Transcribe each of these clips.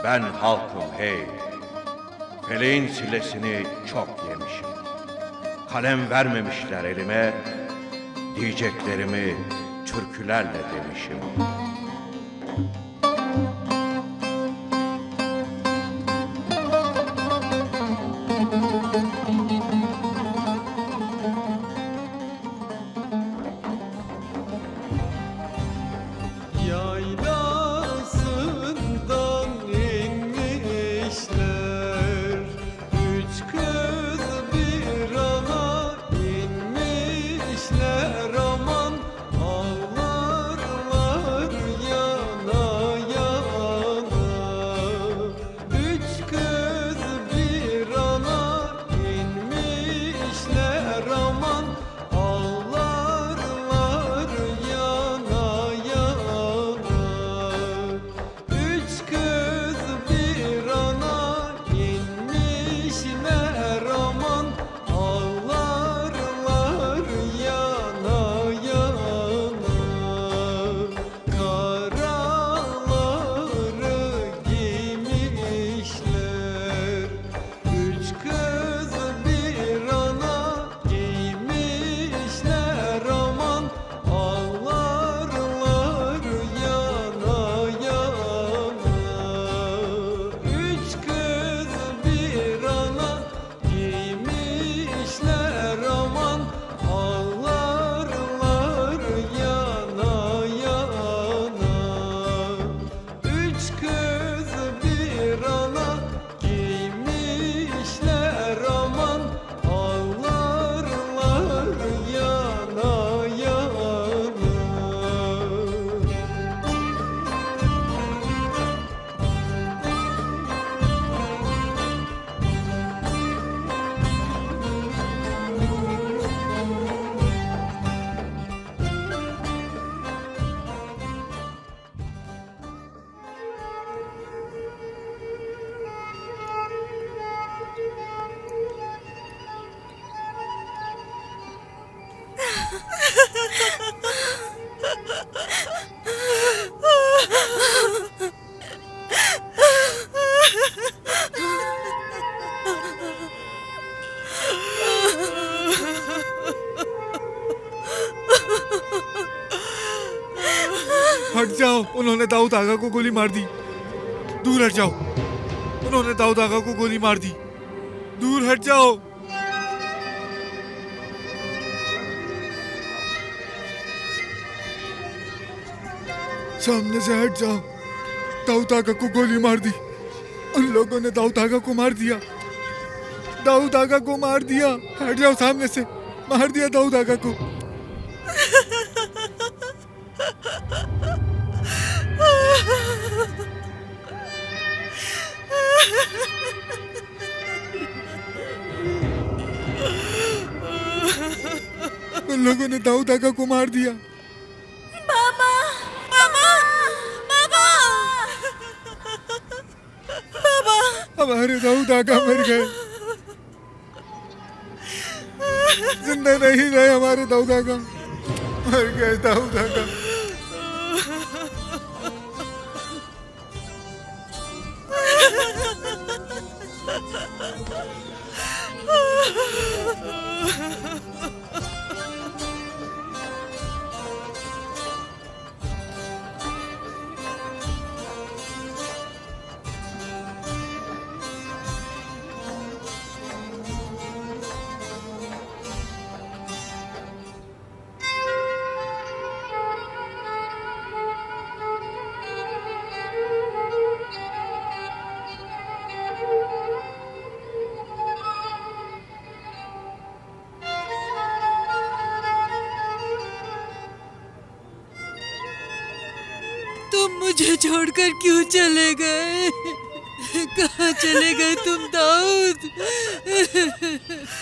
Ben halkım hey, feleğin silesini çok yemişim. Kalem vermemişler elime, diyeceklerimi türkülerle demişim. Yaylasından inmişler, üç kız bir ana inmişler, aman ağlarlar yana yana. Üç kız bir ana inmişler, aman ağlarlar yana yana. Üç kız bir ana inmişler, aman ağlarlar yana yana. Karaları giymişler, üç kız bir ana giymişler, aman ağlarlar yana yana. Üç kız bir ana giymişler, aman ağlarlar yana yana. Üç kız bir ana giymişler, aman ağlarlar yana yana. हट जाओ, उन्होंने दाऊद आगा को गोली मार दी। दूर हट जाओ, उन्होंने दाऊद आगा को गोली मार दी। दूर हट जाओ। सामने से हट जाओ, दाऊद आगा को गोली मार दी। उन लोगों ने दाऊद आगा को मार दिया, दाऊद आगा को मार दिया। हट जाओ सामने से, मार दिया दाऊद आगा को। उन लोगों ने दाऊद आगा को मार दिया। बाबा, बाबा, बाबा, बाबा, हमारे दाऊद आगा मर गए, जिंदा नहीं रहे हमारे दाऊद आगा, मर गए दाऊद आगा। मुझे छोड़कर क्यों चले गए? कहाँ चले गए तुम दाऊद?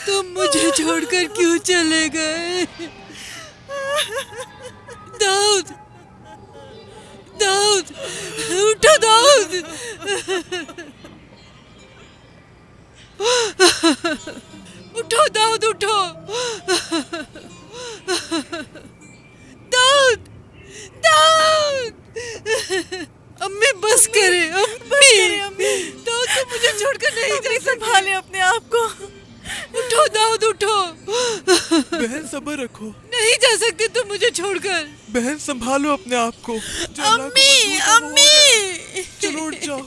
तुम मुझे छोड़कर क्यों चले गए? दाऊद, दाऊद, उठो दाऊद, उठो दाऊद, उठो दाऊद, दाऊद। अम्मी बस करे, अम्मी छोड़कर नहीं जा सकती। संभाले अपने आप को। उठो दाऊद उठो। बहन सब्र रखो। नहीं जा सकती तुम मुझे छोड़कर। बहन संभालो अपने आप को। अम्मी अम्मी चलो उठ जाओ,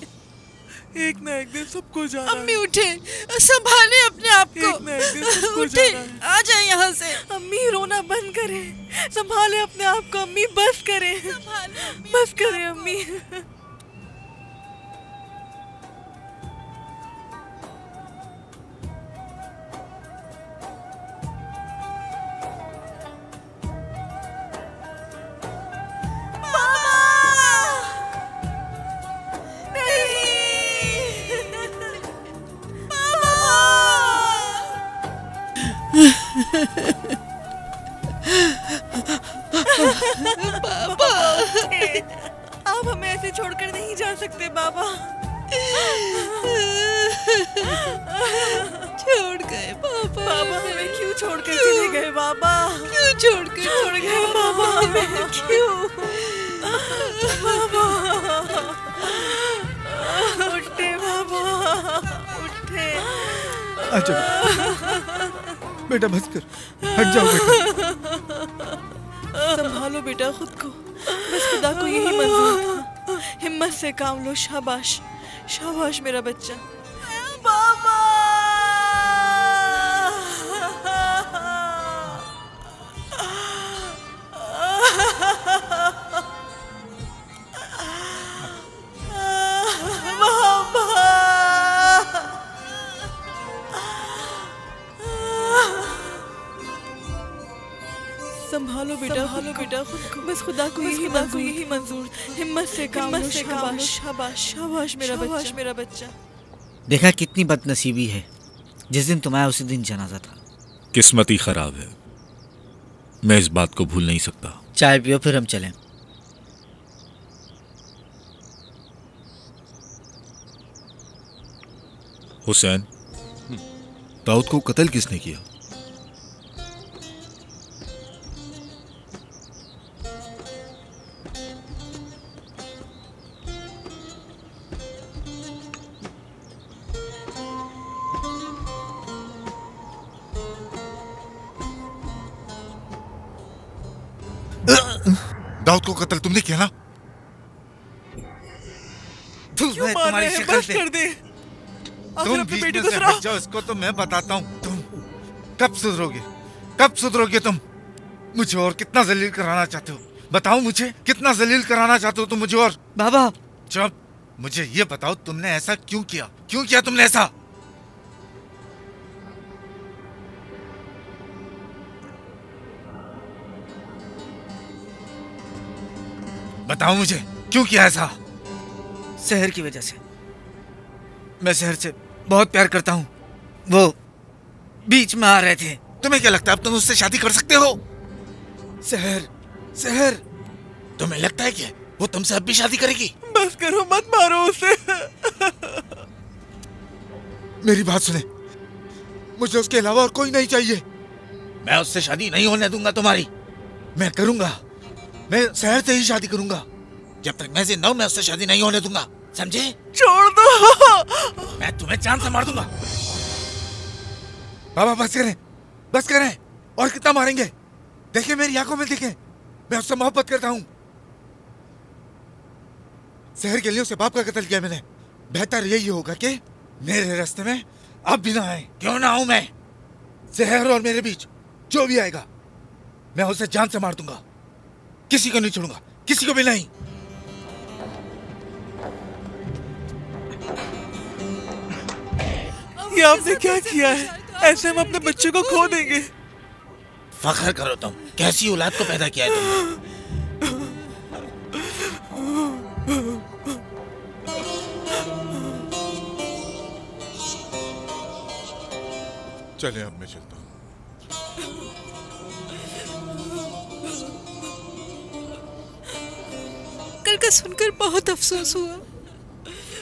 एक ना एक दिन सबको जाना है। अम्मी उठे, संभाले अपने आप को। एक ना एक दिन सबको उठे, जाना है। आ जाए यहाँ से। अम्मी रोना बंद करें, संभाले अपने आप को। अम्मी बस करें, बस करें अम्मी। पापा आप हमें ऐसे छोड़कर नहीं जा सकते बाबा। छोड़ गए पापा। बाबा हमें क्यों छोड़कर चले गए बाबा? क्यों छोड़कर छोड़ गए बाबा हमें क्यों? बाबा उठे, बाबा उठे। अच्छा बेटा बस कर, हट जाओ बेटा। संभालो बेटा खुद को, बस खुदा को यही मंजूर था। हिम्मत से काम लो। शाबाश शाबाश मेरा बच्चा। बाबा संभालो बेटा, खुद को, बस खुदा को यही मंजूर। हिम्मत से काम लो। शाबाश शाबाश मेरा बच्चा। देखा कितनी बदनसीबी है, जिस दिन तुम आए उसी दिन जनाजा था। किस्मत ही खराब है, मैं इस बात को भूल नहीं सकता। चाय पियो फिर हम चलें। हुसैन, दाऊद को कत्ल किसने किया? दाऊद को कत्ल तुमने किया ना? क्यों मार रहे हैं? बस कर दे। तुम अपने बीच बेटे में को से सुनाओ। हट जाओ, इसको तो मैं बताता हूँ। तुम कब सुधरोगे? कब सुधरोगे तुम? मुझे और कितना जलील कराना चाहते हो? बताओ मुझे, कितना जलील कराना चाहते हो तुम मुझे? और बाबा जब मुझे ये बताओ, तुमने ऐसा क्यों किया? क्यों किया तुमने ऐसा? बताओ मुझे, क्यों किया ऐसा? शहर की वजह से। मैं शहर से बहुत प्यार करता हूँ, वो बीच में आ रहे थे। तुम्हें क्या लगता है अब तुम उससे शादी कर सकते हो? शहर तुम्हें लगता है कि वो तुमसे अब भी शादी करेगी? बस करो, मत मारो उसे। मेरी बात सुने, मुझे उसके अलावा और कोई नहीं चाहिए। मैं उससे शादी नहीं होने दूंगा तुम्हारी। मैं करूंगा, मैं शहर से ही शादी करूंगा। जब तक मैं जिंदा हूं, मैं उससे शादी नहीं होने दूंगा, समझे? छोड़ दो। मैं तुम्हें जान से मार दूंगा। बाबा बस करें। और कितना मारेंगे? देखिए मेरी आंखों में देखें, मैं उससे मोहब्बत करता हूं। शहर के लिए उसे बाप का कत्ल किया मैंने। बेहतर यही होगा कि मेरे रास्ते में आप भी ना आए। क्यों ना आऊं मैं? शहर और मेरे बीच जो भी आएगा, मैं उसे जान से मार दूंगा। किसी को नहीं छोड़ूंगा, किसी को भी नहीं। ये आपने क्या किया है? ऐसे हम अपने बच्चे को खो देंगे। फख्र करो तुम, कैसी औलाद को पैदा किया है तुमने। चले अब मैं चलता हूँ। कल का सुनकर बहुत अफसोस हुआ।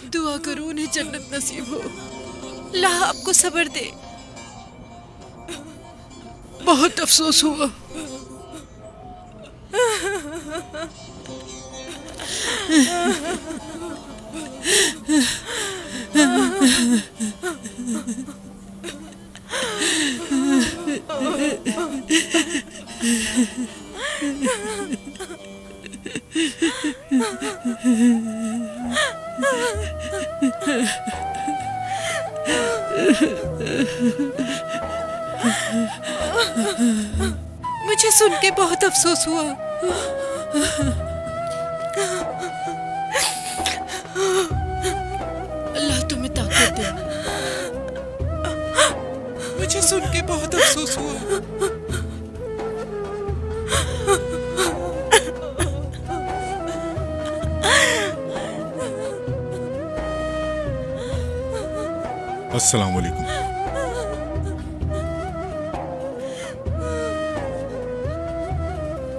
दुआ करो उन्हें जन्नत नसीब हो। अल्लाह आपको सब्र दे। बहुत अफसोस हुआ। सुन के बहुत अफसोस हुआ। अल्लाह तुम्हें ताकत दे। मुझे सुन के बहुत अफसोस हुआ। अस्सलाम वालेकुम।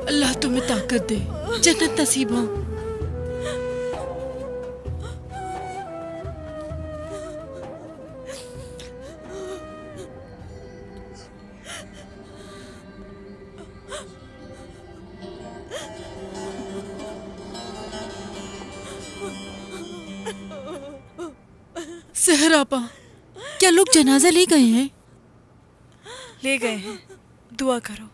अल्लाह तुम्हें ताकत दे, जन्नत नसीब हो। सहर आपा, क्या लोग जनाजा ले गए हैं? ले गए हैं, दुआ करो।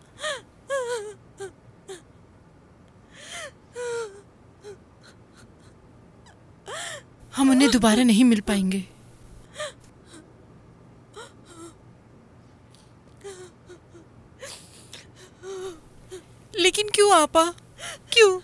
हम उन्हें दोबारा नहीं मिल पाएंगे। लेकिन क्यों आपा, क्यों?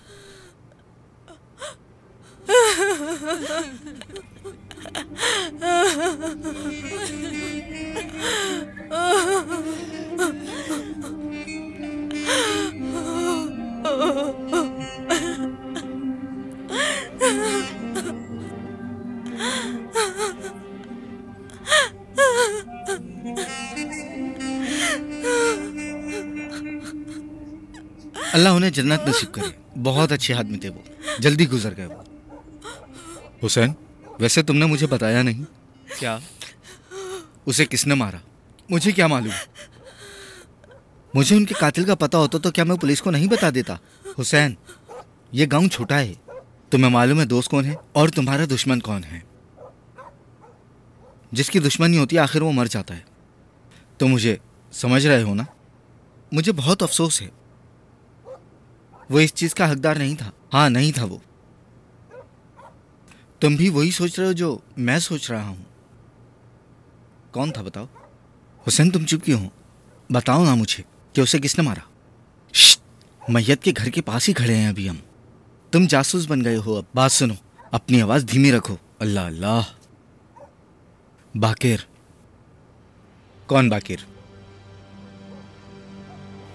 अल्लाह उन्हें जन्नत नसीब करे। बहुत अच्छे आदमी थे वो, जल्दी गुजर गए वो। हुसैन, वैसे तुमने मुझे बताया नहीं। क्या? उसे किसने मारा? मुझे क्या मालूम? मुझे उनके कातिल का पता होता तो क्या मैं पुलिस को नहीं बता देता? हुसैन, ये गांव छोटा है, तुम्हें मालूम है दोस्त कौन है और तुम्हारा दुश्मन कौन है। जिसकी दुश्मनी होती है आखिर वो मर जाता है। तो मुझे समझ रहे हो ना? मुझे बहुत अफसोस है, वो इस चीज का हकदार नहीं था। हाँ, नहीं था वो। तुम भी वही सोच रहे हो जो मैं सोच रहा हूं। कौन था बताओ? हुसैन, तुम चुप क्यों हो? बताओ ना मुझे कि उसे किसने मारा। मैयत के घर के पास ही खड़े हैं अभी हम। तुम जासूस बन गए हो। अब बात सुनो, अपनी आवाज धीमी रखो। अल्लाह अल्लाह। बाकिर। कौन बाकिर?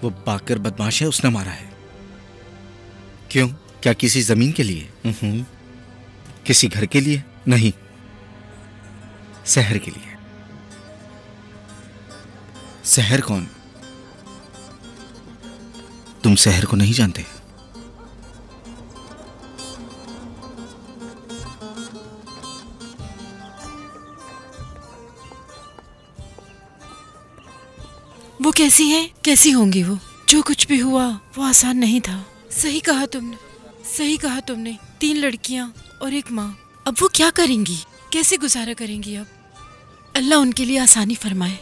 वो बाकिर बदमाश है, उसने मारा है। क्यों? क्या किसी जमीन के लिए? किसी घर के लिए? नहीं, सहर के लिए। सहर कौन? तुम सहर को नहीं जानते? वो कैसी है? कैसी होंगी वो? जो कुछ भी हुआ वो आसान नहीं था। सही कहा तुमने, सही कहा तुमने। 3 लड़कियां और एक माँ। अब वो क्या करेंगी? कैसे गुजारा करेंगी? अब अल्लाह उनके लिए आसानी फरमाए।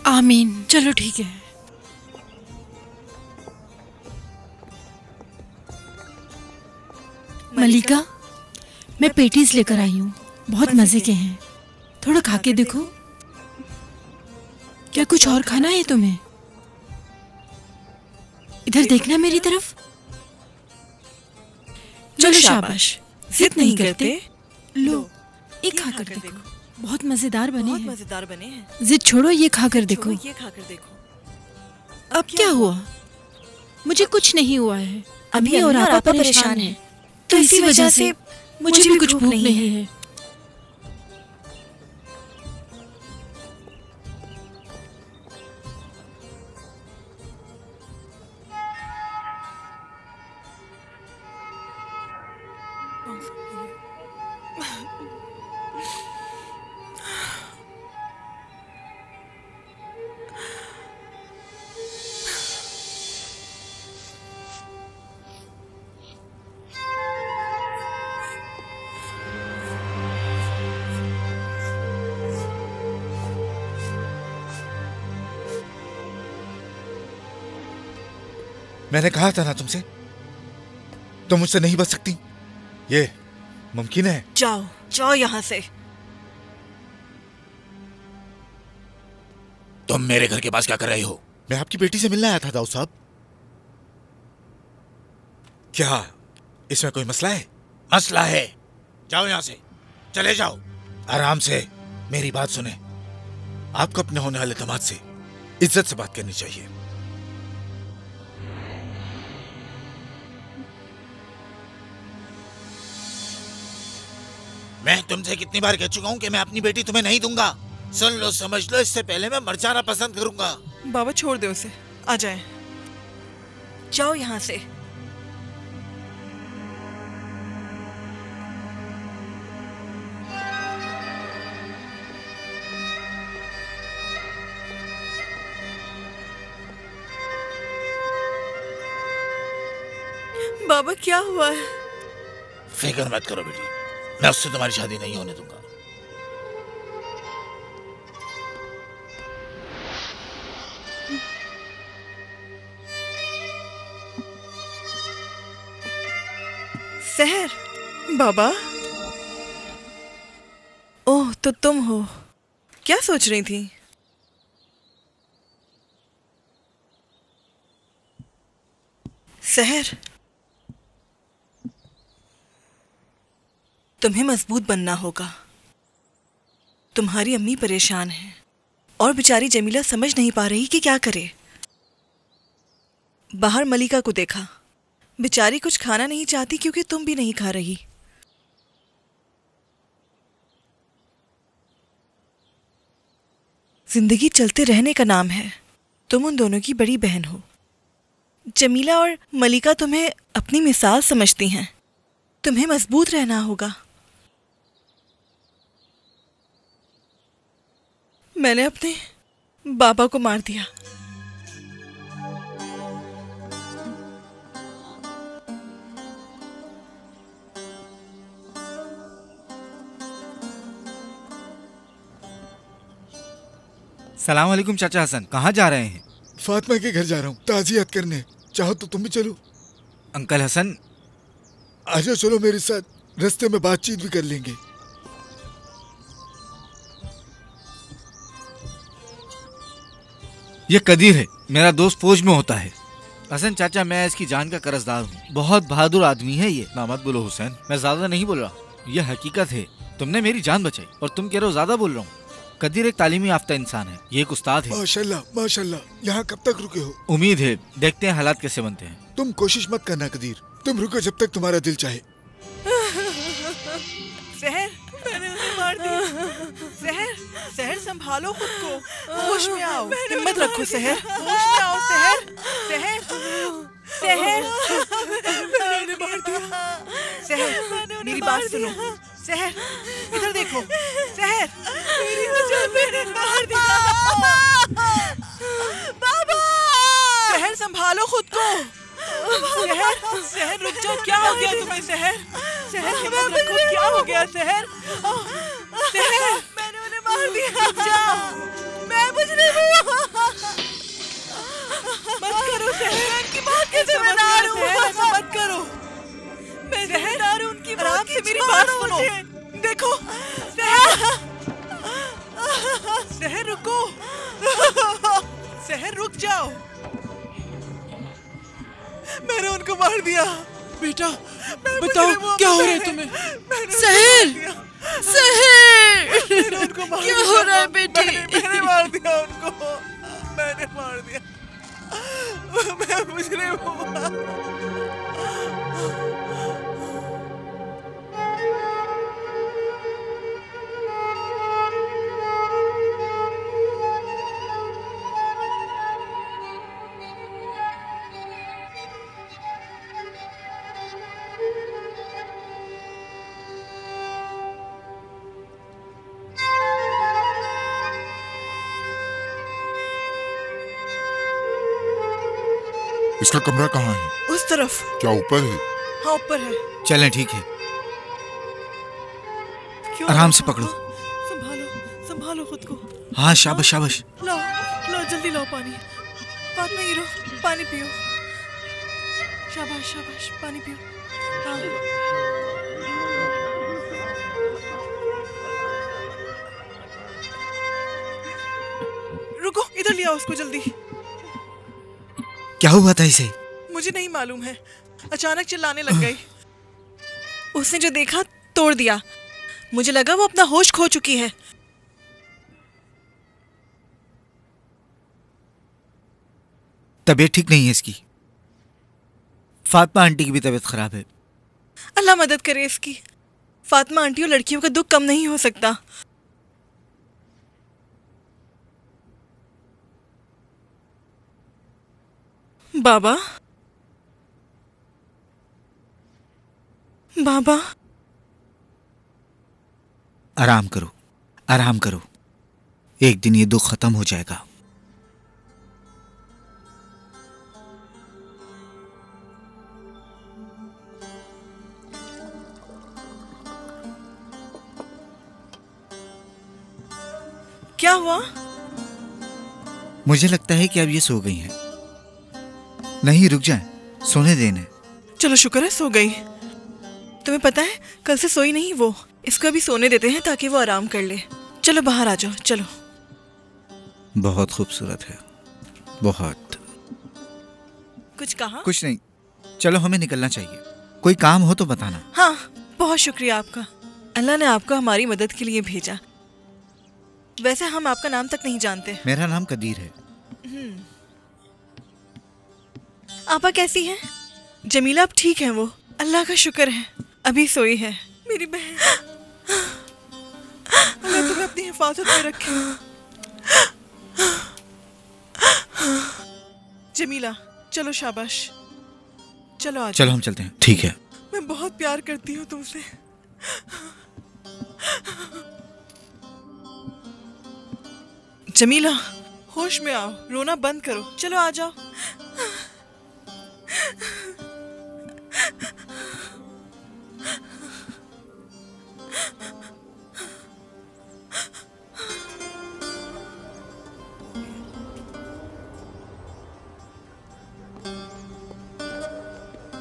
आमीन। चलो ठीक है। मलिका, मैं पेटीज लेकर आई हूँ, बहुत मजे के हैं। थोड़ा खा के देखो। क्या कुछ और खाना है तुम्हें? इधर देखना मेरी तरफ। चलो शाबाश, जिद नहीं करते। लो, एक खाकर देखो, बहुत मजेदार बने हैं। मजेदार बने हैं। जिद छोड़ो, ये खाकर देखो। ये खाकर देखो। अब क्या हुआ? मुझे कुछ नहीं हुआ है। अभी और आपा परेशान है, तो इसी वजह से मुझे भी कुछ भूख नहीं है। मैंने कहा था ना तुमसे, तुम मुझसे नहीं बच सकती। ये मुमकिन है? जाओ जाओ यहाँ से। तुम मेरे घर के पास क्या कर रहे हो? मैं आपकी बेटी से मिलने आया था दाऊद साहब। क्या इसमें कोई मसला है? मसला है। जाओ यहां से, चले जाओ। आराम से मेरी बात सुने। आपको अपने होने वाले दामाद से इज्जत से बात करनी चाहिए। मैं तुमसे कितनी बार कह चुका हूं कि मैं अपनी बेटी तुम्हें नहीं दूंगा। सुन लो, समझ लो, इससे पहले मैं मर जाना पसंद करूंगा। बाबा छोड़ दे उसे, आ जाए। जाओ यहाँ से। बाबा क्या हुआ है? फिक्र मत करो बेटी, मैं उससे तुम्हारी शादी नहीं होने दूंगा। सहर, बाबा। ओह, तो तुम हो। क्या सोच रही थी? सहर, तुम्हें मजबूत बनना होगा। तुम्हारी अम्मी परेशान है और बेचारी जमीला समझ नहीं पा रही कि क्या करे। बाहर मलिका को देखा, बेचारी कुछ खाना नहीं चाहती क्योंकि तुम भी नहीं खा रही। जिंदगी चलते रहने का नाम है। तुम उन दोनों की बड़ी बहन हो। जमीला और मलिका तुम्हें अपनी मिसाल समझती हैं। तुम्हें मजबूत रहना होगा। मैंने अपने बाबा को मार दिया। सलाम अलैकुम चाचा हसन, कहाँ जा रहे हैं? फातिमा के घर जा रहा हूँ ताज़ियत करने। चाहो तो तुम भी चलो। अंकल हसन, आजा चलो मेरे साथ, रास्ते में बातचीत भी कर लेंगे। ये कदीर है, मेरा दोस्त फौज में होता है। हसन चाचा, मैं इसकी जान का कर्जदार हूँ। बहुत बहादुर आदमी है ये। ना मत बोलो हुसैन, मैं ज्यादा नहीं बोल रहा, यह हकीकत है। तुमने मेरी जान बचाई और तुम कह रहे हो ज्यादा बोल रहा हूँ। कदीर एक तालीमी याफ्ता इंसान है, ये एक उस्ताद है। माशाल्लाह माशाल्लाह। यहाँ कब तक रुके हो? उम्मीद है, देखते हैं हालात कैसे बनते हैं। तुम कोशिश मत करना कदीर, तुम रुको जब तक तुम्हारा दिल चाहे। सहर, मैंने उन्हें मार दिया। सहर, सहर संभालो खुद को, होश में आओ, हिम्मत रखो सहर, होश में आओ सहर, सहर, सहर, मैंने उन्हें मार दिया। सहर, मेरी बात सुनो। सहर, इधर देखो। सहर, मेरी वजह मैंने मार दिया। बाबा, सहर संभालो खुद को। सहर, सहर रुक जाओ, क्या हो गया तुम्हें सहर? सहर हिम्मत रखो, क्या हो गया सहर? सहर, मैंने उन्हें मार दिया। रुक जाओ, मैं मुजरिम हूँ। मत करो सहर, उनकी बात के जिम्मेदार हूँ। ऐसा मत करो, मैं जिम्मेदार हूँ उनकी बात की। मेरी बात सुनो, देखो सहर, सहर रुको, सहर रुक जाओ। मैंने उनको मार दिया। बेटा बताओ क्या हो रहा है तुम्हें? सहर, सहर, मैंने उनको मार क्या दिया। हो रहा है बेटी? मैंने मार दिया उनको, मैंने मार दिया। मैं मुजरिम हूँ। इसका कमरा कहाँ है? उस तरफ। क्या ऊपर है? हाँ ऊपर है। चलें, ठीक है। क्यों? आराम से पकड़ो। संभालो, संभालो खुद को। हाँ, शाबाश शाबाश। लाओ, लाओ जल्दी लाओ पानी। फातिमा हीरो, पानी पियो। शाबाश शाबाश, पानी पियो। हाँ। रुको, इधर ले आओ उसको जल्दी। क्या हुआ था इसे? मुझे नहीं मालूम है, अचानक चिल्लाने लग गई। उसने जो देखा तोड़ दिया। मुझे लगा वो अपना होश खो चुकी है। तबीयत ठीक नहीं है इसकी। फातिमा आंटी की भी तबीयत खराब है। अल्लाह मदद करे इसकी। फातिमा आंटी और लड़कियों का दुख कम नहीं हो सकता। बाबा, बाबा, आराम करो, आराम करो। एक दिन ये दुख खत्म हो जाएगा। क्या हुआ? मुझे लगता है कि अब ये सो गई हैं। नहीं, रुक जाएं, सोने देने। चलो शुक्र है सो गई। तुम्हें पता है कल से सोई नहीं वो। इसको अभी सोने देते हैं ताकि वो आराम कर ले। चलो बाहर आ जाओ, चलो। बहुत खूबसूरत है, बहुत। कुछ कहा? कुछ नहीं, चलो हमें निकलना चाहिए। कोई काम हो तो बताना। हाँ, बहुत शुक्रिया आपका। अल्लाह ने आपको हमारी मदद के लिए भेजा। वैसे हम आपका नाम तक नहीं जानते। मेरा नाम कदीर है। आपा कैसी हैं? जमीला अब ठीक है वो, अल्लाह का शुक्र है। अभी सोई है। मेरी बहन, अल्लाह तुम्हें अपनी हिफाजत में रखे। जमीला, चलो शाबाश, चलो आज। चलो हम चलते हैं। ठीक है। मैं बहुत प्यार करती हूँ तुमसे। जमीला, होश में आओ, रोना बंद करो। चलो आ जाओ।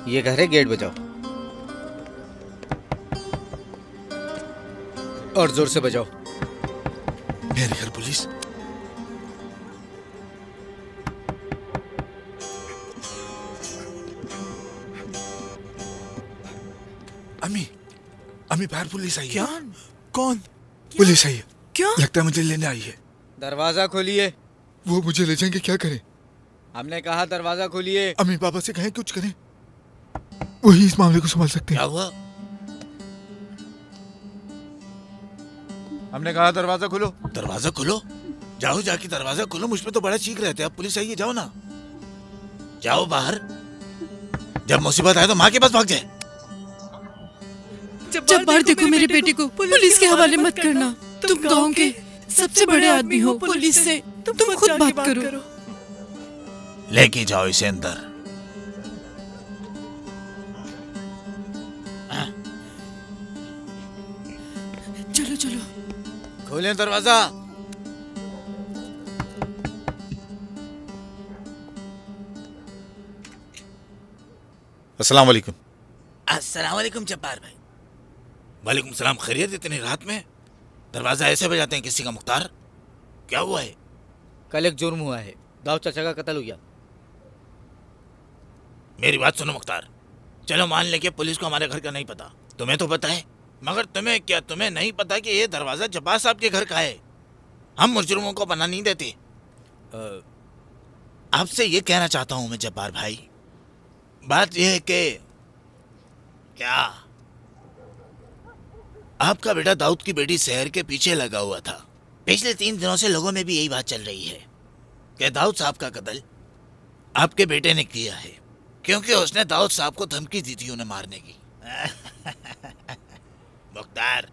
ये घर है, गेट बजाओ और जोर से बजाओ। मेरे घर पुलिस। अम्मी, अम्मी बाहर पुलिस आई है। क्या? कौन? पुलिस आई है। क्या? लगता है मुझे लेने आई है। दरवाजा खोलिए। वो मुझे ले जाएंगे, क्या करें? हमने कहा दरवाजा खोलिए। अम्मी पापा से कहें कुछ करें, वही इस मामले को संभाल सकते हैं। क्या हुआ? हमने कहा दरवाजा खोलो। दरवाजा खोलो? जाओ, जाके दरवाजा खोलो। मुझ पे तो बड़ा चीख रहे थे। अब पुलिस आई है, जाओ ना, जाओ बाहर। जब मुसीबत आए तो माँ के पास भाग जाए। जब बार देखो मेरे बेटे को पुलिस के हवाले मत करना। तुम गांव के सबसे बड़े आदमी हो। पुलिस से तुम खुद बात करो। लेके जाओ इसे अंदर। चलो चलो। खोलें दरवाजा। अस्सलाम वालेकुम। अस्सलाम वालेकुम जब्बार भाई। वालेकुम सलाम। खैरियत? इतनी रात में दरवाजा ऐसे बजाते हैं किसी का? मुख्तार, क्या हुआ है? कल एक जुर्म हुआ है, दाऊद चाचा का कत्ल हो गया। मेरी बात सुनो मुख्तार, चलो मान लें कि पुलिस को हमारे घर का नहीं पता। तुम्हें तो पता है, मगर तुम्हें नहीं पता कि ये दरवाजा जब्बार साहब के घर का है। हम मुजरिमों को पनाह नहीं देते। आपसे ये कहना चाहता हूं मैं जब्बार भाई, बात यह है कि क्या आपका बेटा दाऊद की बेटी सहर के पीछे लगा हुआ था। पिछले 3 दिनों से लोगों में भी यही बात चल रही है कि दाऊद साहब का कत्ल आपके बेटे ने किया है, क्योंकि उसने दाऊद साहब को धमकी दी थी उन्हें मारने की। मुख्तार,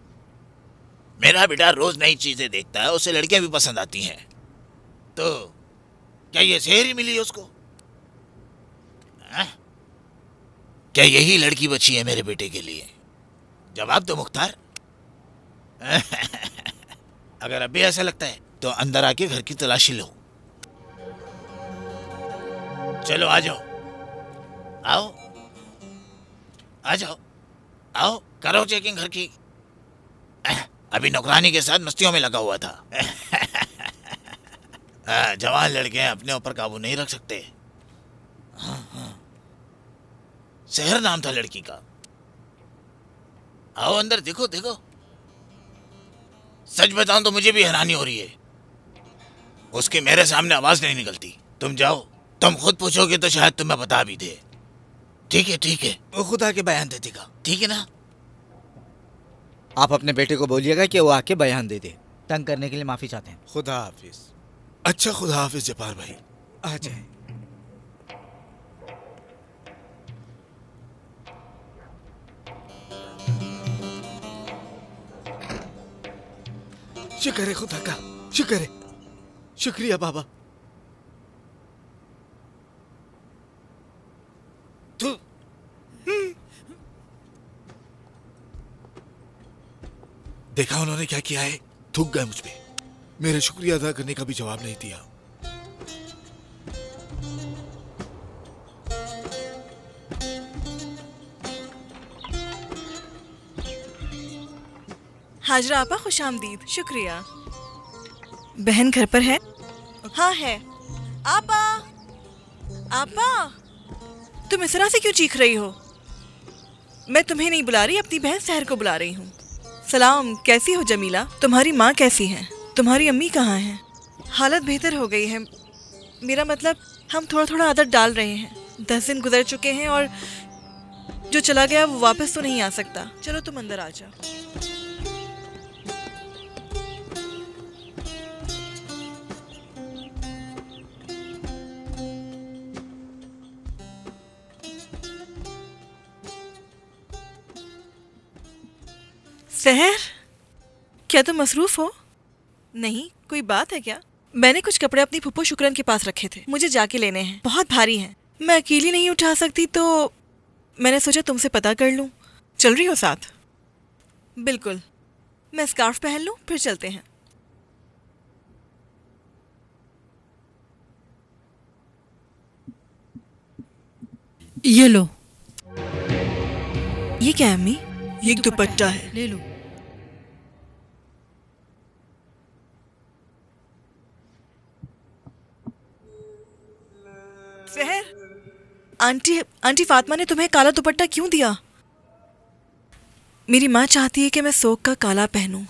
मेरा बेटा रोज नई चीजें देखता है, उसे लड़कियां भी पसंद आती हैं। तो क्या ये सहर ही मिली उसको? क्या यही लड़की बची है मेरे बेटे के लिए? जवाब दो मुख्तार। अगर अभी ऐसा लगता है तो अंदर आके घर की तलाशी लो। चलो आ जाओ, आओ आ जाओ, आओ करो चेकिंग घर की। अभी नौकरानी के साथ मस्तियों में लगा हुआ था। जवान लड़के अपने ऊपर काबू नहीं रख सकते। शहर नाम था लड़की का। आओ अंदर, देखो देखो। सच बताऊं तो मुझे भी हैरानी हो रही है, उसके मेरे सामने आवाज नहीं निकलती। तुम जाओ, तुम खुद पूछोगे तो शायद तुम्हें बता भी दे। ठीक है, वो खुदा के बयान दे देगा, ठीक है ना? आप अपने बेटे को बोलिएगा कि वो आके बयान दे दे। तंग करने के लिए माफी चाहते हैं। खुदा हाफिज। अच्छा, खुदा हाफिज जब्बार भाई। आ जाए। शुक्र है खुदा का, शुक्र है, शुक्रिया बाबा। तू देखा उन्होंने क्या किया है? थूक गए मुझ पे। मेरे शुक्रिया अदा करने का भी जवाब नहीं दिया। हाजरा आपा, खुश आमदीद। शुक्रिया। बहन घर पर है? हाँ है। आपा, आपा, तुम इस तरह से क्यों चीख रही हो? मैं तुम्हें नहीं बुला रही, अपनी बहन सहर को बुला रही हूँ। सलाम, कैसी हो जमीला? तुम्हारी माँ कैसी है? तुम्हारी अम्मी कहाँ हैं? हालत बेहतर हो गई है। मेरा मतलब, हम थोड़ा थोड़ा आदत डाल रहे हैं। 10 दिन गुजर चुके हैं और जो चला गया वो वापस तो नहीं आ सकता। चलो तुम अंदर आ जाओ। सहर, क्या तुम मसरूफ हो? नहीं, कोई बात है क्या? मैंने कुछ कपड़े अपनी फुप्पो शुक्रन के पास रखे थे, मुझे जाके लेने हैं। बहुत भारी हैं, मैं अकेली नहीं उठा सकती, तो मैंने सोचा तुमसे पता कर लूं। चल रही हो साथ? बिल्कुल। मैं स्कार्फ पहन लूं, फिर चलते हैं। ये लो। ये क्या है अम्मी? ये एक दुपट्टा है। ले लो। सहर, आंटी फातिमा ने तुम्हें काला दुपट्टा क्यों दिया? मेरी माँ चाहती है कि मैं सोक का काला पहनूं।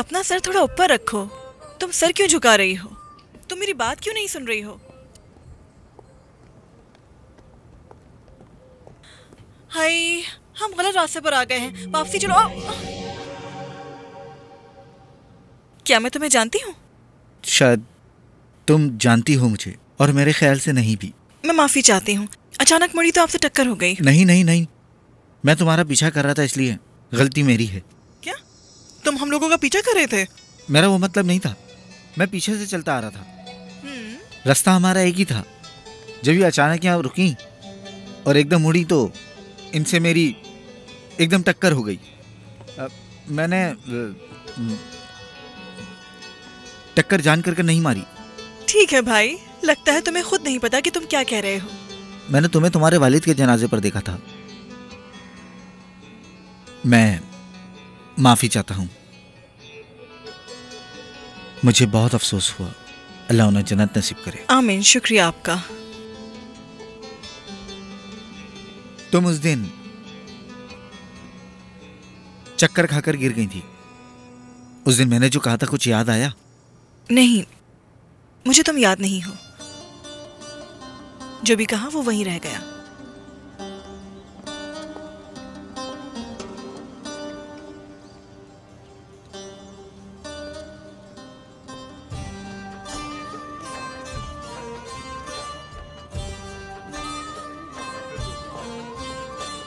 अपना सर थोड़ा ऊपर रखो। तुम सर क्यों झुका रही हो? तुम मेरी बात क्यों नहीं सुन रही हो? हाय, हम गलत रास्ते पर आ गए हैं, वापसी चलो। क्या मैं तुम्हें जानती हूँ? शायद तुम जानती हो मुझे, और मेरे ख्याल से नहीं भी। मैं माफी चाहती हूँ, अचानक मुड़ी तो आपसे टक्कर हो गई। नहीं नहीं नहीं, मैं तुम्हारा पीछा कर रहा था, इसलिए गलती मेरी है। क्या तुम हम लोगों का पीछा कर रहे थे? मेरा वो मतलब नहीं था, मैं पीछे से चलता आ रहा था। रास्ता हमारा एक ही था। जब ये अचानक यहाँ रुकी और एकदम मुड़ी तो इनसे मेरी एकदम टक्कर हो गई। मैंने टक्कर जान कर नहीं मारी। ठीक है भाई, लगता है तुम्हें खुद नहीं पता कि तुम क्या कह रहे हो। मैंने तुम्हें तुम्हारे वालिद के जनाजे पर देखा था। मैं माफी चाहता हूं। मुझे बहुत अफसोस हुआ। अल्लाह उन्हें जन्नत नसीब करे। आमीन। शुक्रिया आपका। तुम उस दिन चक्कर खाकर गिर गई थी। उस दिन मैंने जो कहा था, कुछ याद आया? नहीं, मुझे तुम याद नहीं हो। जो भी कहा वो वहीं रह गया।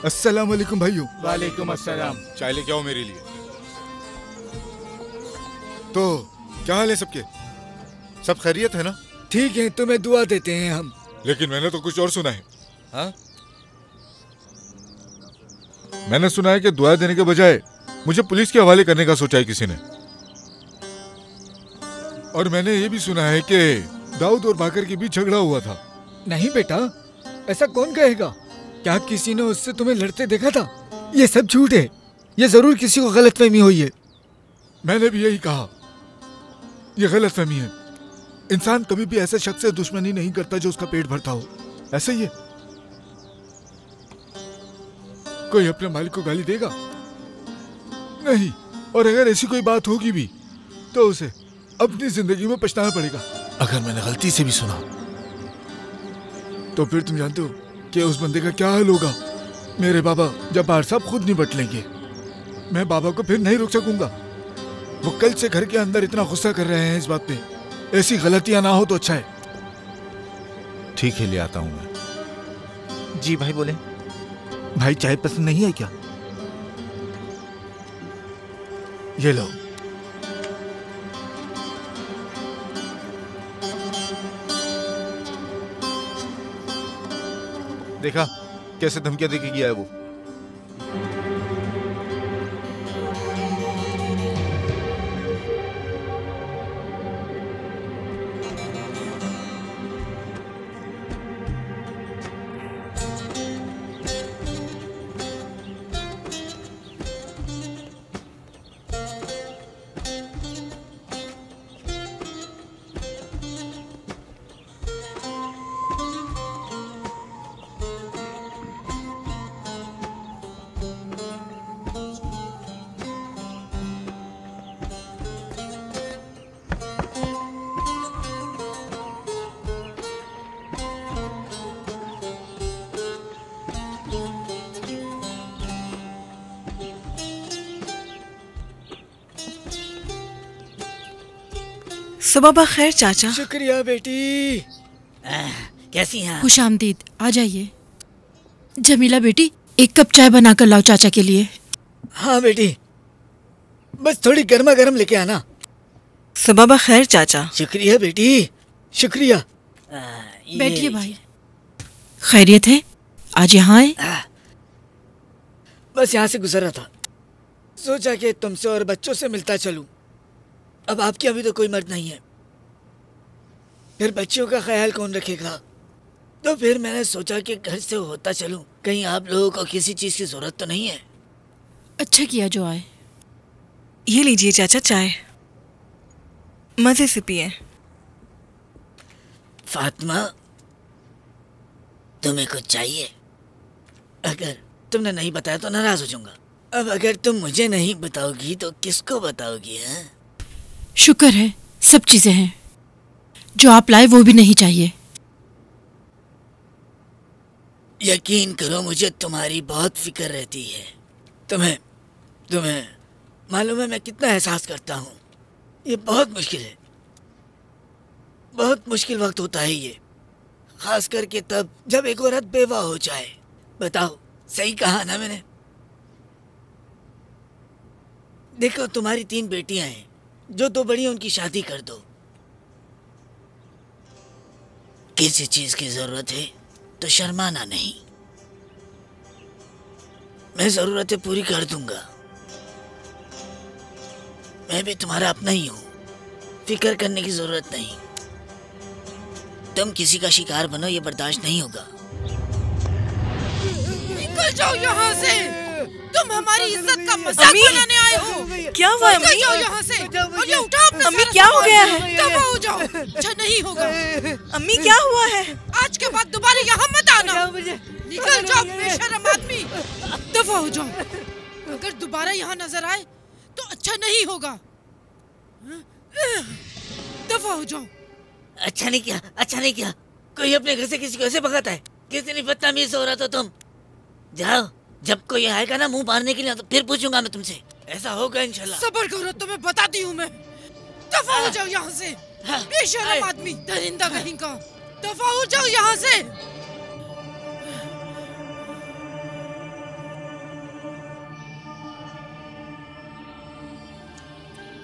अस्सलाम वालेकुम भाइयों। वालेकुम अस्सलाम। चाय लेके आओ मेरे लिए। तो क्या हाल है सबके? सब खैरियत है ना? ठीक है, तुम्हें दुआ देते हैं हम। लेकिन मैंने तो कुछ और सुना है। हाँ? मैंने सुना है कि दुआ देने के बजाय मुझे पुलिस के हवाले करने का सोचा है किसी ने। और मैंने ये भी सुना है कि दाऊद और बाकर के बीच झगड़ा हुआ था। नहीं बेटा, ऐसा कौन कहेगा? क्या किसी ने उससे तुम्हें लड़ते देखा था? ये सब झूठ है। ये जरूर किसी को गलतफहमी हुई है। मैंने भी यही कहा, ये गलतफहमी है। इंसान कभी भी ऐसे शख्स से दुश्मनी नहीं करता जो उसका पेट भरता हो। ऐसे ही है। कोई अपने मालिक को गाली देगा? नहीं। और अगर ऐसी कोई बात होगी भी तो उसे अपनी जिंदगी में पछताना पड़ेगा। अगर मैंने गलती से भी सुना तो फिर तुम जानते हो कि उस बंदे का क्या हाल होगा। मेरे बाबा जब्बार साहब खुद निपट लेंगे। मैं बाबा को फिर नहीं रोक सकूंगा। वो कल से घर के अंदर इतना गुस्सा कर रहे हैं इस बात पे। ऐसी गलतियां ना हो तो अच्छा है। ठीक है, ले आता हूं मैं। जी भाई बोले। भाई चाय पसंद नहीं है क्या? ये लो। देखा कैसे धमकियां देके गया है वो। सुबह बखैर चाचा। शुक्रिया बेटी। कैसी हैं? खुशामदीद। आ जाइए। जमीला बेटी, एक कप चाय बनाकर लाओ चाचा के लिए। हाँ बेटी, बस थोड़ी गर्मा गर्म लेके आना। सुबह बखैर चाचा। शुक्रिया बेटी, शुक्रिया। बैठिए भाई। खैरियत है? आज यहाँ आए? बस यहाँ से गुजर रहा था, सोचा कि तुमसे और बच्चों से मिलता चलूं। अब आपकी अभी तो कोई मर्द नहीं है, फिर बच्चों का ख्याल कौन रखेगा? तो फिर मैंने सोचा कि घर से होता चलूं, कहीं आप लोगों को किसी चीज की जरूरत तो नहीं है। अच्छा किया जो आए। ये लीजिए चाचा चाय, मजे से पिए। फातिमा, तुम्हें कुछ चाहिए? अगर तुमने नहीं बताया तो नाराज हो जाऊंगा। अब अगर तुम मुझे नहीं बताओगी तो किसको बताओगी? हैं? शुक्र है सब चीजें हैं। जो आप लाए वो भी नहीं चाहिए। यकीन करो मुझे तुम्हारी बहुत फिक्र रहती है। तुम्हें मालूम है मैं कितना एहसास करता हूँ। ये बहुत मुश्किल है, बहुत मुश्किल वक्त होता है ये, खास करके तब जब एक औरत बेवा हो जाए। बताओ सही कहा ना मैंने? देखो तुम्हारी 3 बेटियां हैं, जो 2 बड़ी हैं उनकी शादी कर दो। किसी चीज की जरूरत है तो शर्माना नहीं, मैं जरूरतें पूरी कर दूंगा। मैं भी तुम्हारा अपना ही हूं, फिक्र करने की जरूरत नहीं। तुम किसी का शिकार बनो, ये बर्दाश्त नहीं होगा। निकल जाओ यहाँ से, तुम हमारी इज्जत का मजाक बनाने आए हो। क्या हुआ? निकल जाओ यहाँ से और ये उठाओ अपना अम्मी, सर। क्या हो गया है? दफा हो जाओ, अच्छा नहीं होगा। अम्मी क्या हुआ है? आज के बाद दोबारा यहाँ मत आना। निकल जाओ बेशरम आदमी, दफा हो जाओ। अगर दोबारा यहाँ नजर आए तो अच्छा नहीं होगा। दफा हो जाओ। अच्छा नहीं किया। कोई अपने घर से किसी को ऐसे भगाता है? कितनी बदतमीज हो रहा तो तुम। जाओ, जब कोई आएगा ना मुंह मारने के लिए तो फिर पूछूंगा मैं तुमसे। ऐसा होगा इंशाल्लाह। सब्र करो, तुम्हें बताती हूँ मैं। दफा हो जाओ यहाँ से, बेशरम आदमी, दरिंदा कहीं का। दफा हो जाओ यहाँ से।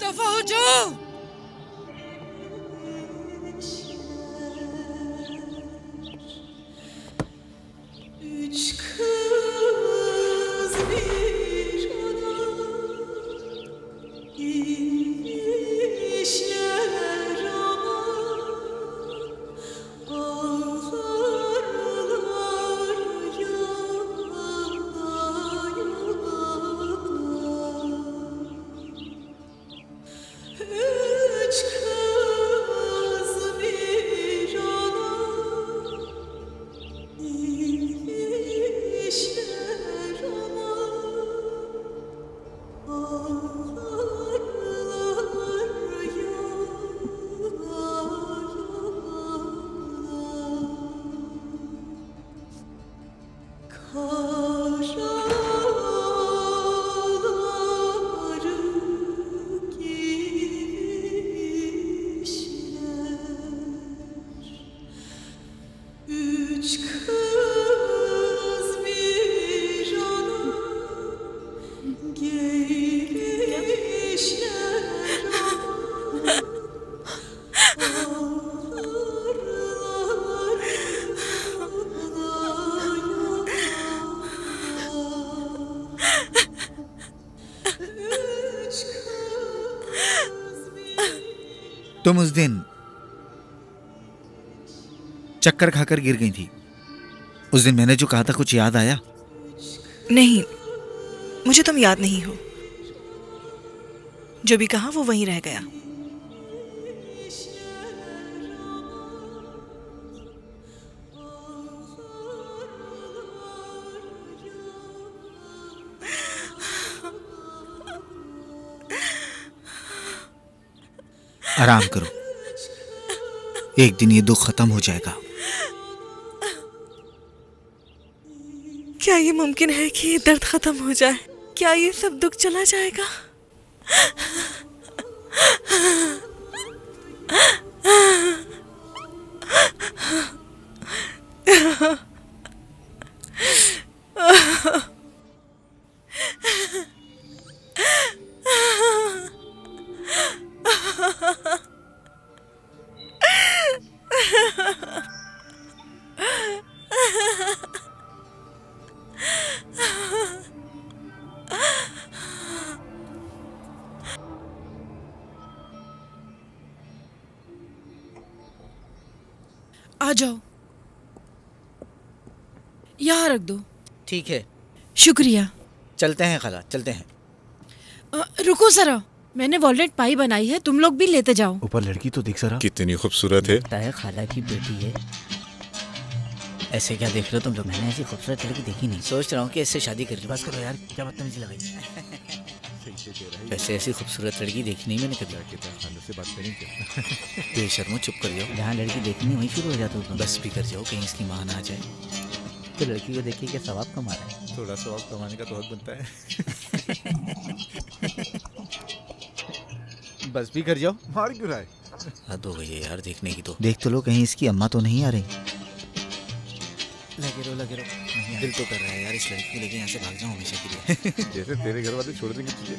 दफा हो जाओ। तुम उस दिन चक्कर खाकर गिर गई थी। उस दिन मैंने जो कहा था कुछ याद आया? नहीं, मुझे तुम याद नहीं हो। जो भी कहा वो वहीं रह गया। आराम करो, एक दिन ये दुख खत्म हो जाएगा। क्या ये मुमकिन है कि ये दर्द खत्म हो जाए? क्या ये सब दुख चला जाएगा? आ जाओ, यहाँ रख दो। ठीक है, शुक्रिया। चलते हैं खाला, चलते हैं। रुको जरा, मैंने वॉलनट पाई बनाई है, तुम लोग भी लेते जाओ। ऊपर लड़की तो देख जरा, कितनी खूबसूरत है। लगता है खाला की बेटी है। ऐसे क्या देख रहे हो तुम लोग? मैंने ऐसी खूबसूरत लड़की देखी नहीं। सोच रहा हूँ कि इससे शादी कर ली। बस करो यार, क्या बदतमीजी लगाई। वैसे ऐसी खूबसूरत लड़की देखी नहीं मैंने कभी। खानों से बात करेंगे। बेशर्मो चुप कर जाओ। जहाँ लड़की देखनी वहीं शुरू हो जाता हूँ। बस भी कर जाओ कहीं इसकी माँ ना आ जाए। तो लड़की को देखिए क्या सवाब कमा रहा है। थोड़ा सवाब कमाने का तो हक बनता है। बस भी कर जाओ। मार क्यों रहा है? हद हो गई है यार देखने की तो। देख तो लो कहीं इसकी अम्मा तो नहीं आ रही। लगे रहो नहीं दिल तो कर रहा है यार इस लड़की को लेके यहाँ से भाग जाऊँ हमेशा के लिए। जैसे तेरे घर वाले छोड़ देंगे तुझे।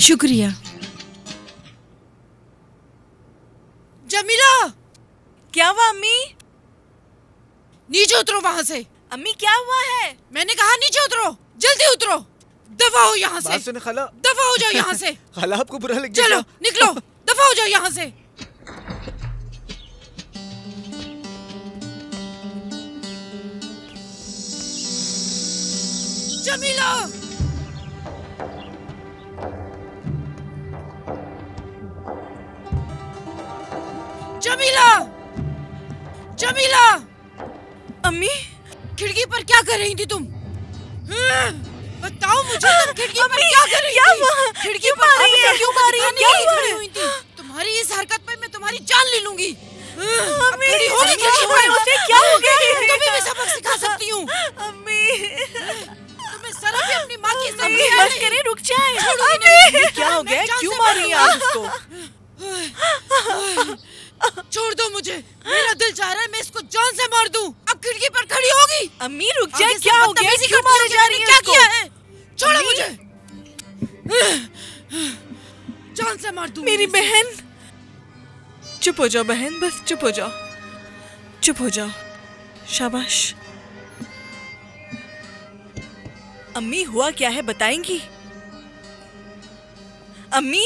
शुक्रिया। जमीला, क्या हुआ अम्मी? नीचे उतरो वहाँ से। अम्मी क्या हुआ है? मैंने कहा नीचे उतरो, जल्दी उतरो। दफा हो यहाँ से। बात सुने खाला। दफा हो जाओ यहाँ से। खाला आपको बुरा लग गया? चलो निकलो, दफा हो जाओ यहाँ से। जमीला, जमीला, जमीला। अम्मी खिड़की पर क्या कर रही थी तुम? बताओ मुझे, तुम खिड़की पर क्या कर रही थी? खिड़की पर लड़कियों को दिखाने के लिए खड़ी हुई थी। तुम्हारी इस हरकत में मैं तुम्हारी जान ले लूंगी। अम्मी खड़ी होगी खिड़की पर। उसे क्या हो गया? तुम्हें मैं सबक सिखा सकती हूँ। अम्मी तुम्हें जरा भी अपनी माँ की इज्जत अम्मी नहीं बस है। करे, रुक जाए। अम्मी क्या हो गया? क्यों मार रही है आप उसको? छोड़ दो मुझे, मेरा दिल चाह रहा है मैं इसको जान से मार दूं। अब खिड़की पर खड़ी होगी। अम्मी रुक जाए, क्या हो गया? क्यों मारे जा रही है? क्या किया है? छोड़ो मुझे। जान से मार दूं। मेरी बहन, चुप हो जाओ बहन, बस चुप हो जाओ, चुप हो जाओ। शाबाश। अम्मी हुआ क्या है बताएंगी? अम्मी,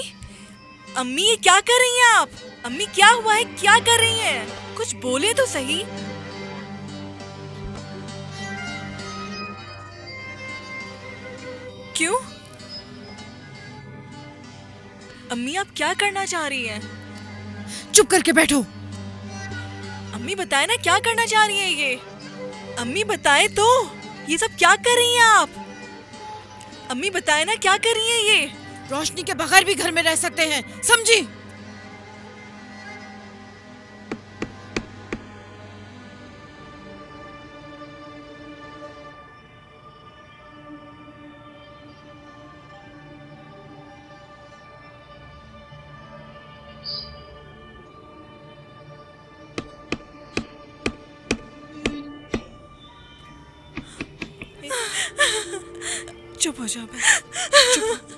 अम्मी ये क्या कर रही हैं आप? अम्मी क्या हुआ है? क्या कर रही हैं? कुछ बोले तो सही। क्यों? अम्मी आप क्या करना चाह रही हैं? चुप करके बैठो। अम्मी बताए ना क्या करना चाह रही हैं ये? अम्मी बताए तो, ये सब क्या कर रही हैं आप? अम्मी बताए ना क्या कर रही हैं ये? रोशनी के बगैर भी घर में रह सकते हैं, समझी? चुप हो जाओ बस, चुप।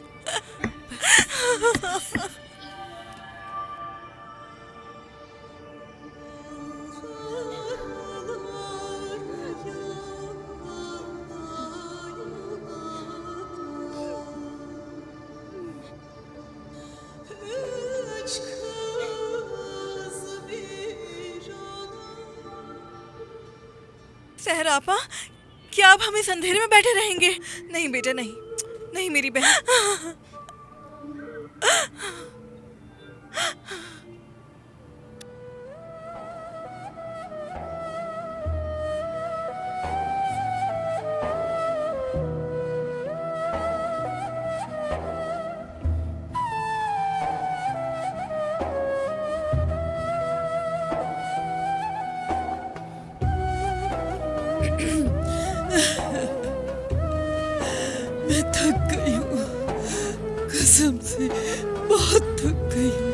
सहरा आपा, क्या आप हम इस अंधेरे में बैठे रहेंगे? नहीं बेटा नहीं, नहीं मेरी बहन। मैं थक गई हूँ, कसम से बहुत थक गई हूँ।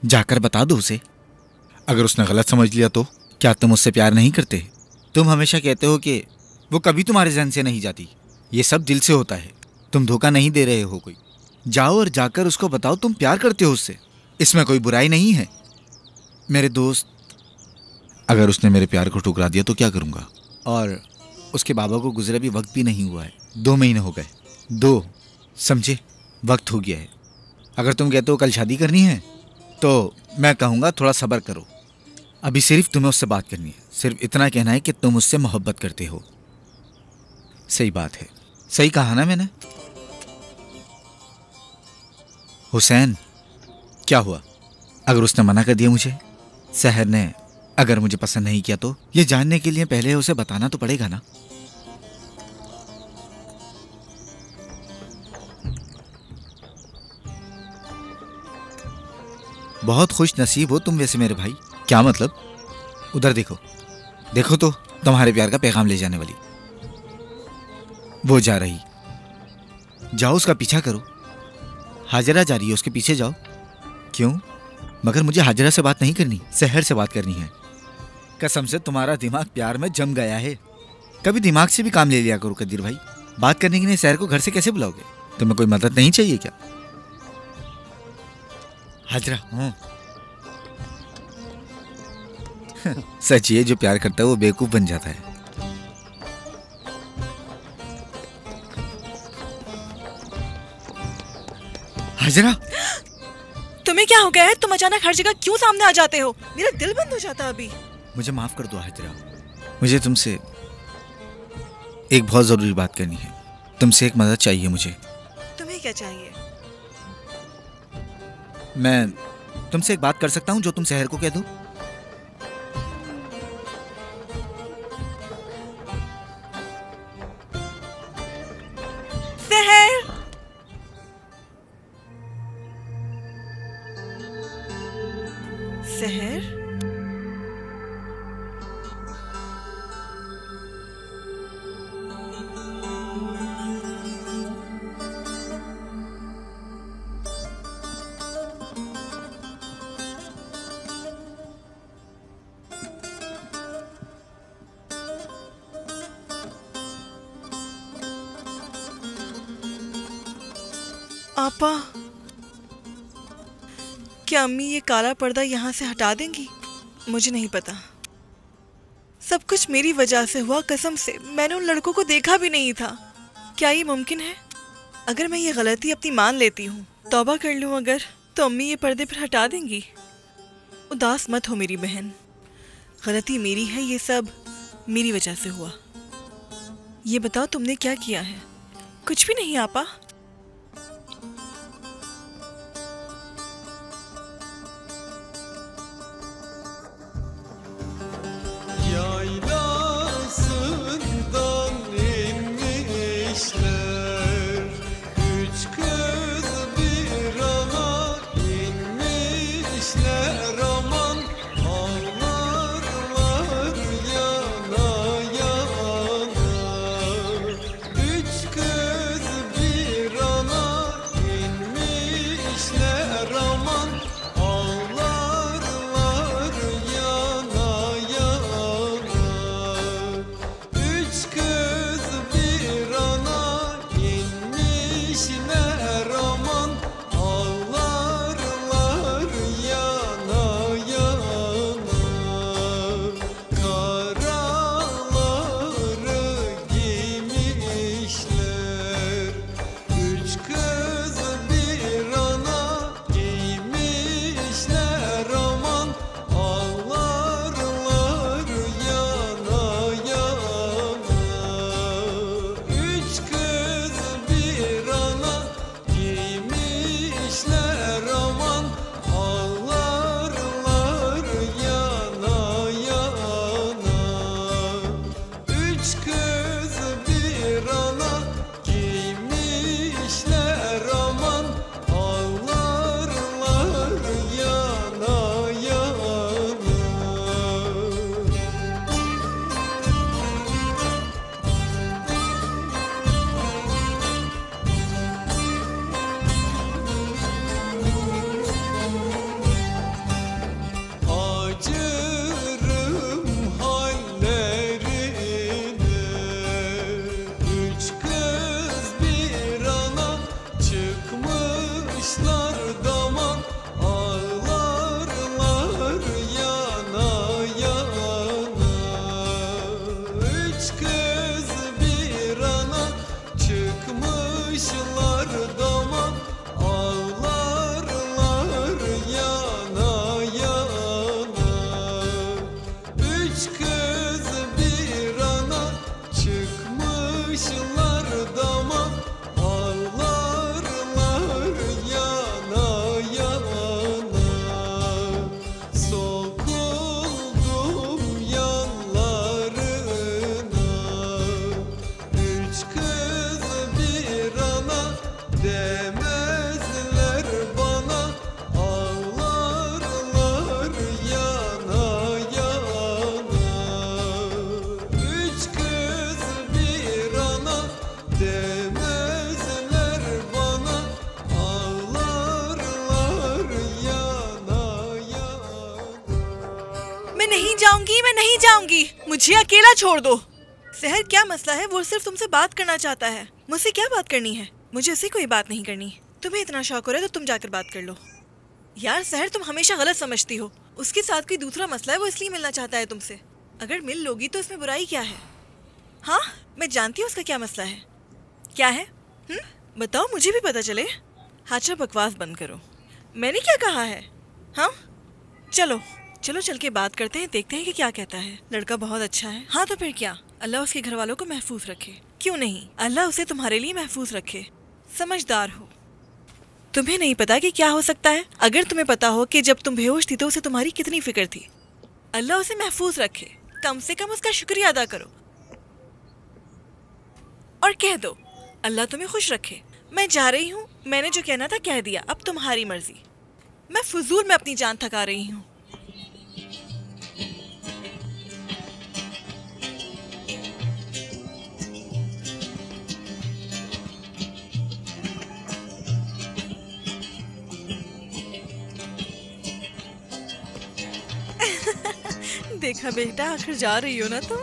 जाकर बता दो उसे। अगर उसने गलत समझ लिया तो? क्या तुम उससे प्यार नहीं करते? तुम हमेशा कहते हो कि वो कभी तुम्हारे जहन से नहीं जाती। ये सब दिल से होता है, तुम धोखा नहीं दे रहे हो कोई। जाओ और जाकर उसको बताओ तुम प्यार करते हो उससे। इसमें कोई बुराई नहीं है। मेरे दोस्त, अगर उसने मेरे प्यार को ठुकरा दिया तो क्या करूँगा? और उसके बाबा को गुजरे भी वक्त भी नहीं हुआ है, 2 महीने हो गए। 2 समझे, वक्त हो गया है। अगर तुम कहते हो कल शादी करनी है तो मैं कहूँगा थोड़ा सब्र करो। अभी सिर्फ तुम्हें उससे बात करनी है, सिर्फ इतना कहना है कि तुम उससे मोहब्बत करते हो। सही बात है, सही कहा ना मैंने? हुसैन, क्या हुआ अगर उसने मना कर दिया मुझे? सहर ने अगर मुझे पसंद नहीं किया तो ये जानने के लिए पहले उसे बताना तो पड़ेगा ना। बहुत खुश नसीब हो तुम वैसे मेरे भाई। क्या मतलब? उधर देखो, देखो तो तुम्हारे प्यार का पैगाम ले जाने वाली वो जा रही। जाओ उसका पीछा करो। हाजरा जा रही है, उसके पीछे जाओ। क्यों? मगर मुझे हाजरा से बात नहीं करनी, सहर से बात करनी है। कसम से तुम्हारा दिमाग प्यार में जम गया है। कभी दिमाग से भी काम ले लिया करो कदीर भाई। बात करने के लिए सहर को घर से कैसे बुलाओगे? तुम्हें कोई मदद नहीं चाहिए क्या? हाजरा, सच, ये जो प्यार करता है वो बेवकूफ बन जाता है। हाजरा, तुम्हें क्या हो गया है? तुम अचानक हर जगह क्यों सामने आ जाते हो? मेरा दिल बंद हो जाता अभी। मुझे माफ कर दो हाजरा, मुझे तुमसे एक बहुत जरूरी बात करनी है। तुमसे एक मदद चाहिए मुझे। तुम्हें क्या चाहिए? मैं तुमसे एक बात कर सकता हूँ जो तुम सहर को कह दो? सहर, सहर, आपा, क्या अम्मी ये काला पर्दा यहाँ से हटा देंगी? मुझे नहीं पता, सब कुछ मेरी वजह से हुआ। कसम से मैंने उन लड़कों को देखा भी नहीं था। क्या ये मुमकिन है? अगर मैं ये गलती अपनी मान लेती हूँ, तौबा कर लूँ अगर, तो अम्मी ये पर्दे पर हटा देंगी। उदास मत हो मेरी बहन, गलती मेरी है, ये सब मेरी वजह से हुआ। ये बताओ तुमने क्या किया है? कुछ भी नहीं आपा। Üç kız bir kışlar dama ağlarlar yana yana. Sokuldum yanlarına. Üç kız bir ana demezler bana. Ağlarlar yana yana. Üç kız bir ana demezler bana. Ağlarlar yana yana. मैं नहीं जाऊंगी, मैं नहीं जाऊंगी। मुझे अकेला छोड़ दो। सहर, क्या मसला है? वो सिर्फ तुमसे बात करना चाहता है। मुझसे क्या बात करनी है? मुझे उससे कोई बात नहीं करनी। तुम्हें इतना शौक हो रहा है तो तुम जाकर बात कर लो। यार सहर, तुम हमेशा गलत समझती हो। उसके साथ कोई दूसरा मसला है, वो इसलिए मिलना चाहता है तुमसे। अगर मिल लोगी तो इसमें बुराई क्या है? हाँ, मैं जानती हूँ उसका क्या मसला है। क्या है? बताओ, मुझे भी पता चले। अच्छा, बकवास बंद करो। मैंने क्या कहा है? हाँ, चलो चलो चल के बात करते हैं, देखते हैं कि क्या कहता है। लड़का बहुत अच्छा है। हाँ तो फिर क्या, अल्लाह उसके घर वालों को महफूज रखे। क्यों नहीं, अल्लाह उसे तुम्हारे लिए महफूज रखे। समझदार हो। तुम्हें नहीं पता कि क्या हो सकता है। अगर तुम्हें पता हो कि जब तुम बेहोश थी तो उसे तुम्हारी कितनी फिक्र थी। अल्लाह उसे महफूज रखे। कम से कम उसका शुक्रिया अदा करो और कह दो अल्लाह तुम्हें खुश रखे। मैं जा रही हूँ, मैंने जो कहना था कह दिया, अब तुम्हारी मर्जी। मैं फजूल में अपनी जान थका रही हूँ। देखा बेटा, आखिर जा रही हो ना तुम।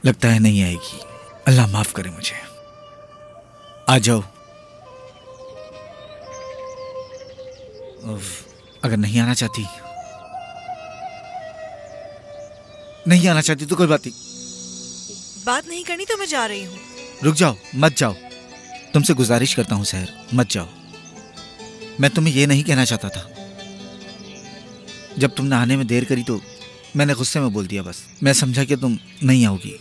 लगता है नहीं आएगी। अल्लाह माफ करे मुझे। आ जाओ। अगर नहीं आना चाहती तो कोई बात नहीं। बात नहीं करनी तो मैं जा रही हूँ। रुक जाओ, मत जाओ। तुमसे गुजारिश करता हूँ सहर, मत जाओ। मैं तुम्हें यह नहीं कहना चाहता था। जब तुमने आने में देर करी तो मैंने गुस्से में बोल दिया बस। मैं समझा कि तुम नहीं आओगी।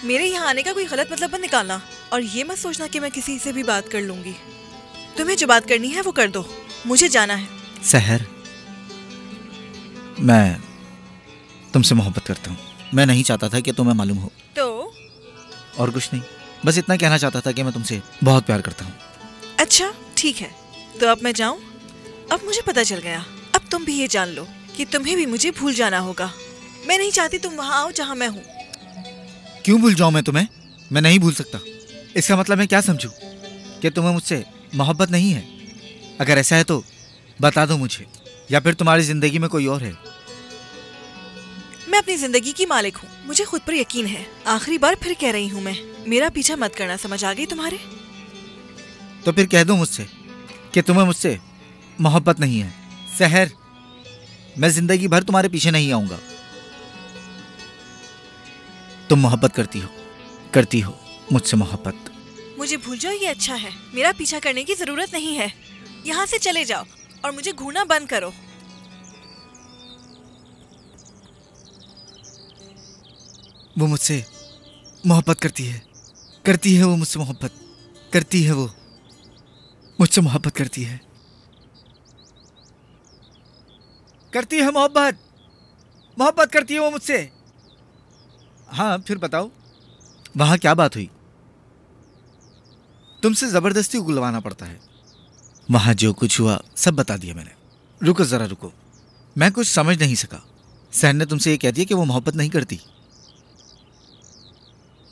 मेरे यहाँ आने का कोई गलत मतलब मत निकालना, और ये मत सोचना कि मैं किसी से भी बात कर लूंगी। तुम्हें जो बात करनी है वो कर दो, मुझे जाना है। सहर, मैं तुमसे मोहब्बत करता हूँ। मैं नहीं चाहता था कि तुम्हें मालूम हो। तो और कुछ नहीं, बस इतना कहना चाहता था कि मैं तुमसे बहुत प्यार करता हूँ। अच्छा ठीक है, तो अब मैं जाऊँ? अब मुझे पता चल गया। अब तुम भी ये जान लो कि तुम्हें भी मुझे भूल जाना होगा। मैं नहीं चाहती तुम वहाँ आओ जहाँ मैं हूँ। क्यों भूल जाऊँ मैं तुम्हें? मैं नहीं भूल सकता। इसका मतलब मैं क्या समझूं कि तुम्हें मुझसे मोहब्बत नहीं है? अगर ऐसा है तो बता दो मुझे, या फिर तुम्हारी जिंदगी में कोई और है। मैं अपनी जिंदगी की मालिक हूँ, मुझे खुद पर यकीन है। आखिरी बार फिर कह रही हूँ, मैं मेरा पीछा मत करना। समझ आ गई तुम्हारे? तो फिर कह दो मुझसे कि तुम्हें मुझसे मोहब्बत नहीं है। सहर, मैं जिंदगी भर तुम्हारे पीछे नहीं आऊंगा। तुम मोहब्बत करती हो मुझसे मोहब्बत। मुझे भूल जाओ, ये अच्छा है। मेरा पीछा करने की जरूरत नहीं है। यहाँ से चले जाओ और मुझे घूरना बंद करो। वो मुझसे मोहब्बत करती है वो मुझसे मोहब्बत करती है। वो मुझसे मोहब्बत करती है मोहब्बत करती है वो मुझसे। हाँ, फिर बताओ वहां क्या बात हुई? तुमसे जबरदस्ती उगलवाना पड़ता है। वहां जो कुछ हुआ सब बता दिया मैंने। रुको जरा रुको, मैं कुछ समझ नहीं सका। सहन ने तुमसे ये कह दिया कि वो मोहब्बत नहीं करती?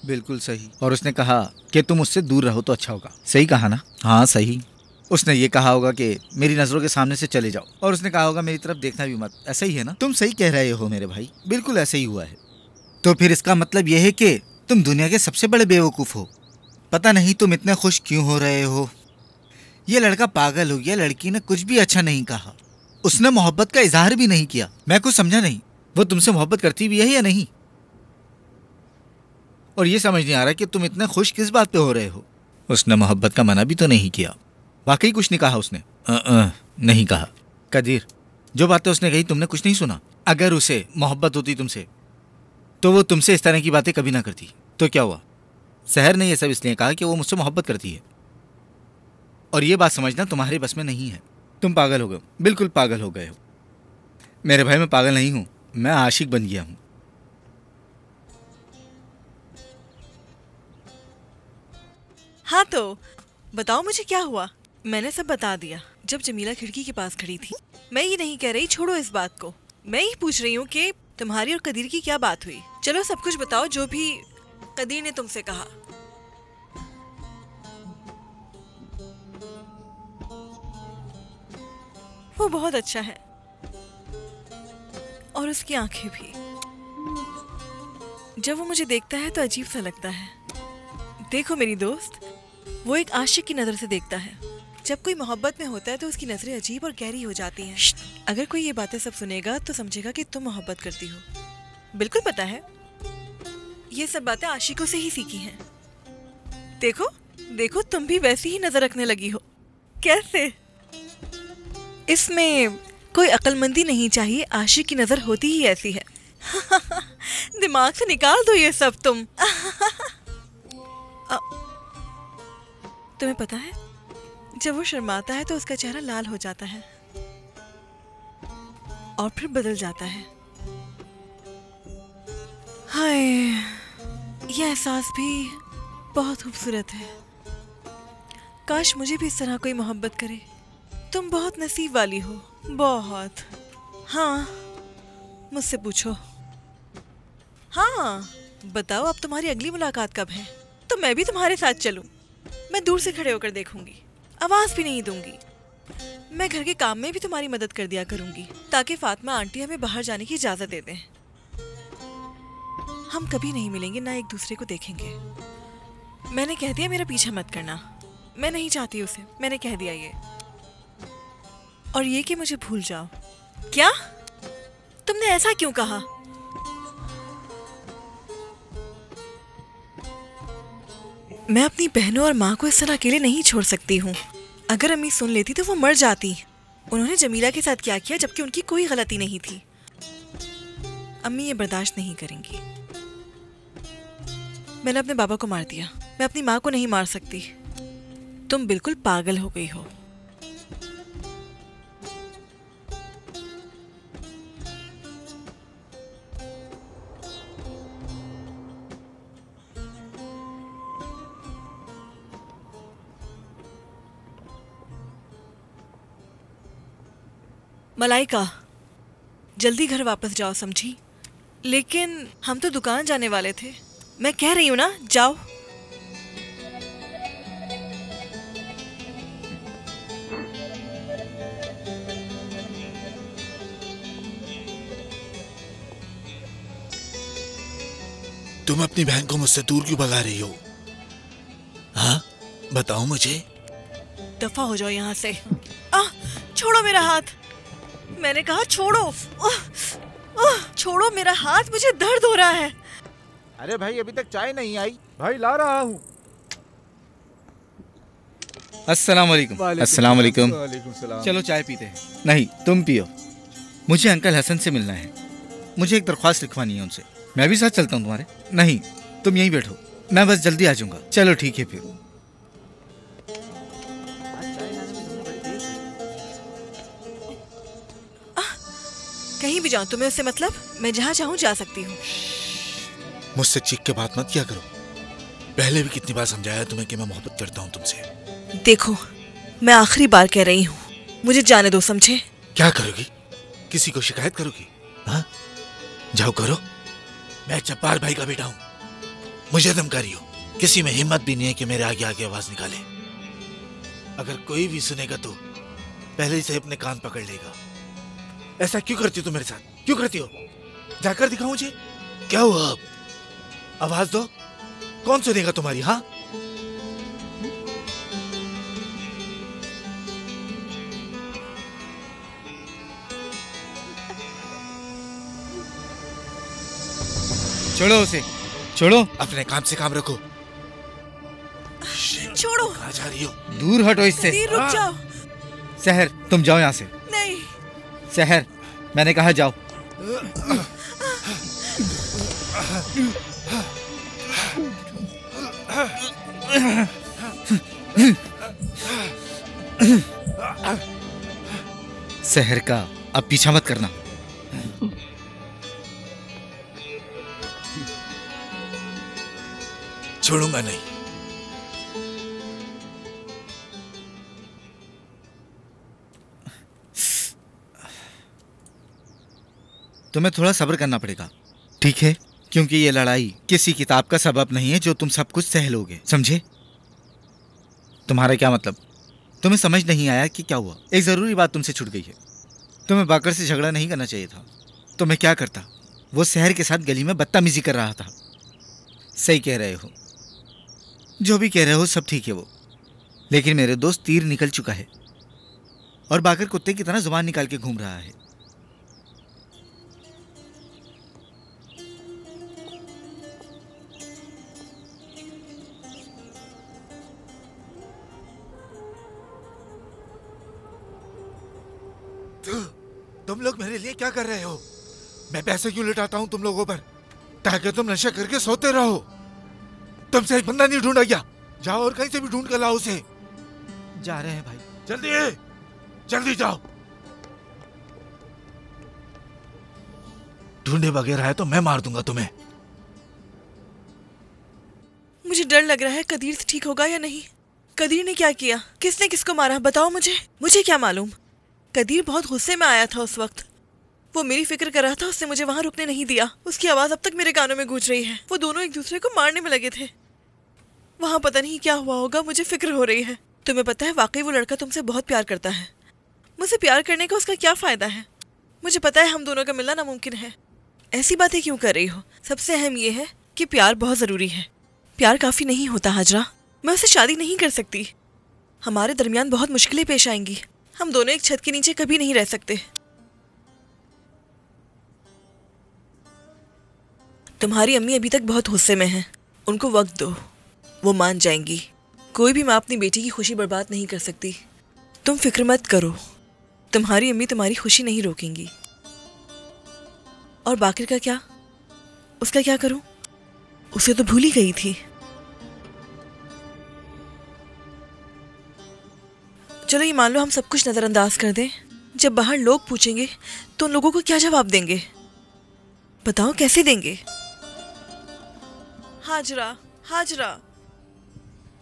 बिल्कुल सही। और उसने कहा कि तुम उससे दूर रहो तो अच्छा होगा। सही कहा ना? हाँ सही। उसने ये कहा होगा कि मेरी नजरों के सामने से चले जाओ, और उसने कहा होगा मेरी तरफ देखना भी मत। ऐसा ही है ना? तुम सही कह रहे हो मेरे भाई, बिल्कुल ऐसे ही हुआ है। तो फिर इसका मतलब यह है कि तुम दुनिया के सबसे बड़े बेवकूफ हो। पता नहीं तुम इतने खुश क्यों हो रहे हो। ये लड़का पागल हो गया। लड़की ने कुछ भी अच्छा नहीं कहा, उसने मोहब्बत का इजहार भी नहीं किया। मैं कुछ समझा नहीं, वो तुमसे मोहब्बत करती भी है या नहीं? और ये समझ नहीं आ रहा कि तुम इतने खुश किस बात पे हो रहे हो। उसने मोहब्बत का मना भी तो नहीं किया। वाकई कुछ नहीं कहा उसने? नहीं कहा। कदीर, जो बातें उसने कही तुमने कुछ नहीं सुना? अगर उसे मोहब्बत होती तुमसे तो वो तुमसे इस तरह की बातें कभी ना करती। तो क्या हुआ? सहर ने यह सब इसलिए कहा कि वो मुझसे मोहब्बत करती है, और ये बात समझना तुम्हारे बस में नहीं है। तुम पागल हो गए, बिल्कुल पागल हो गए हो। मेरे भाई, मैं पागल नहीं हूं, मैं आशिक बन गया हूं। हाँ तो बताओ मुझे क्या हुआ। मैंने सब बता दिया। जब जमीला खिड़की के पास खड़ी थी, मैं ये नहीं कह रही छोड़ो इस बात को, मैं ही पूछ रही हूँ कि तुम्हारी और कदीर की क्या बात हुई। चलो सब कुछ बताओ जो भी कदीर ने तुमसे कहा। वो बहुत अच्छा है और उसकी आंखें भी। जब वो मुझे देखता है तो अजीब सा लगता है। देखो मेरी दोस्त, वो एक आशिक की नजर से देखता है। जब कोई मोहब्बत में होता है तो उसकी नजरें अजीब और गहरी हो जाती हैं। अगर कोई ये बातें सब सुनेगा तो समझेगा कि तुम मोहब्बत करती हो। बिल्कुल पता है, ये सब बातें आशिकों से ही सीखी हैं। देखो देखो, तुम भी वैसी ही नजर रखने लगी हो। कैसे? इसमें कोई अक्लमंदी नहीं चाहिए, आशिक की नजर होती ही ऐसी है। दिमाग से निकाल दो ये सब तुम। तुम्हें पता है, जब वो शर्माता है तो उसका चेहरा लाल हो जाता है और फिर बदल जाता है। हाय, यह एहसास भी बहुत खूबसूरत है। काश मुझे भी इस तरह कोई मोहब्बत करे। तुम बहुत नसीब वाली हो, बहुत। हाँ, मुझसे पूछो। हाँ बताओ, अब तुम्हारी अगली मुलाकात कब है? तो मैं भी तुम्हारे साथ चलूं। मैं दूर से खड़े होकर देखूंगी, आवाज भी नहीं दूंगी। मैं घर के काम में भी तुम्हारी मदद कर दिया करूंगी ताकि फातिमा आंटी हमें बाहर जाने की इजाजत दे दें। हम कभी नहीं मिलेंगे, ना एक दूसरे को देखेंगे। मैंने कह दिया मेरा पीछा मत करना, मैं नहीं चाहती उसे। मैंने कह दिया ये, और ये कि मुझे भूल जाओ। क्या? तुमने ऐसा क्यों कहा? मैं अपनी बहनों और माँ को इस तरह अकेले नहीं छोड़ सकती हूँ। अगर अम्मी सुन लेती तो वो मर जाती। उन्होंने जमीला के साथ क्या किया जबकि उनकी कोई गलती नहीं थी। अम्मी ये बर्दाश्त नहीं करेंगी। मैंने अपने बाबा को मार दिया, मैं अपनी माँ को नहीं मार सकती। तुम बिल्कुल पागल हो गई हो। मलाइका, जल्दी घर वापस जाओ, समझी? लेकिन हम तो दुकान जाने वाले थे। मैं कह रही हूँ ना, जाओ। तुम अपनी बहन को मुझसे दूर क्यों भगा रही हो? हाँ बताओ मुझे। दफा हो जाओ यहाँ से। छोड़ो मेरा हाथ। मैंने कहा छोड़ो। छोड़ो मेरा हाथ, मुझे दर्द हो रहा है। अरे भाई, अभी तक चाय नहीं आई। भाई ला रहा हूँ। अस्सलाम वालेकुम। अस्सलाम वालेकुम। सलाम। चलो चाय पीते हैं। नहीं, तुम पियो। मुझे अंकल हसन से मिलना है। मुझे एक दरख्वास्त लिखवानी है उनसे। मैं भी साथ चलता हूँ तुम्हारे? नहीं, तुम यहीं बैठो, मैं बस जल्दी आ जाऊंगा। चलो ठीक है फिर। कहीं भी जाऊं तुम्हें उससे मतलब? मैं जहाँ चाहूँ जा सकती हूँ। मुझसे चीख के बात मत किया करो। पहले भी कितनी बार समझाया तुम्हें कि मैं मोहब्बत करता हूँ तुमसे। देखो, मैं आखिरी बार कह रही हूँ, मुझे जाने दो, समझे? क्या करोगी? किसी को शिकायत करोगी? हाँ, जाओ करो। मैं जब्बार भाई का बेटा हूँ। मुझे धमकारी हो, किसी में हिम्मत भी नहीं है कि मेरे आगे आगे आवाज निकाले। अगर कोई भी सुनेगा तो पहले से अपने कान पकड़ लेगा। ऐसा क्यों करती हो तुम मेरे साथ? क्यों करती हो? जाकर दिखाओ मुझे। क्या हुआ अब? आवाज दो, कौन सुनेगा तुम्हारी? हाँ, छोड़ो उसे, छोड़ो। अपने काम से काम रखो। छोड़ो। कहाँ जा रही हो? दूर हटो इससे। रुक जाओ। सहर, तुम जाओ यहाँ से। नहीं। सहर, मैंने कहा जाओ। शहर का अब पीछा मत करना। छोड़ूंगा नहीं। तुम्हें थोड़ा सब्र करना पड़ेगा, ठीक है? क्योंकि ये लड़ाई किसी किताब का सबब नहीं है जो तुम सब कुछ सह लोगे, समझे? तुम्हारा क्या मतलब? तुम्हें समझ नहीं आया कि क्या हुआ? एक जरूरी बात तुमसे छूट गई है। तुम्हें बाकर से झगड़ा नहीं करना चाहिए था। तो मैं क्या करता? वो शहर के साथ गली में बदतमीजी कर रहा था। सही कह रहे हो, जो भी कह रहे हो सब ठीक है वो, लेकिन मेरे दोस्त तीर निकल चुका है और बाकर कुत्ते की तरह जुबान निकाल के घूम रहा है। तुम लोग मेरे लिए क्या कर रहे हो? मैं पैसे क्यों लुटाता हूं तुम लोगों पर? ताकि तुम नशा करके सोते रहो। तुमसे एक बंदा नहीं ढूंढा गया? जाओ और कहीं से भी ढूंढ कर लाओ उसे। जा रहे हैं भाई। जल्दी जल्दी जाओ। ढूंढे बगैर आए तो मैं मार दूंगा तुम्हें। मुझे डर लग रहा है कदीर ठीक होगा या नहीं। कदीर ने क्या किया? किसने किसको मारा? बताओ मुझे क्या मालूम। कदीर बहुत गुस्से में आया था उस वक्त। वो मेरी फिक्र कर रहा था, उसने मुझे वहां रुकने नहीं दिया। उसकी आवाज अब तक मेरे कानों में गूंज रही है। वो दोनों एक दूसरे को मारने में लगे थे। वहां पता नहीं क्या हुआ होगा, मुझे फिक्र हो रही है। तुम्हें पता है वाकई वो लड़का तुमसे बहुत प्यार करता है। मुझसे प्यार करने का उसका क्या फायदा है? मुझे पता है हम दोनों का मिलना नामुमकिन है। ऐसी बातें क्यों कर रही हो? सबसे अहम यह है कि प्यार बहुत जरूरी है। प्यार काफी नहीं होता हाजरा। मैं उससे शादी नहीं कर सकती। हमारे दरमियान बहुत मुश्किलें पेश आएंगी। हम दोनों एक छत के नीचे कभी नहीं रह सकते। तुम्हारी अम्मी अभी तक बहुत गुस्से में हैं। उनको वक्त दो, वो मान जाएंगी। कोई भी माँ अपनी बेटी की खुशी बर्बाद नहीं कर सकती। तुम फिक्र मत करो, तुम्हारी अम्मी तुम्हारी खुशी नहीं रोकेंगी। और बाकिर का क्या? उसका क्या करूं? उसे तो भूल ही गई थी। चलो ये मान लो हम सब कुछ नजरअंदाज कर दें। जब बाहर लोग पूछेंगे तो उन लोगों को क्या जवाब देंगे? बताओ कैसे देंगे? हाजरा,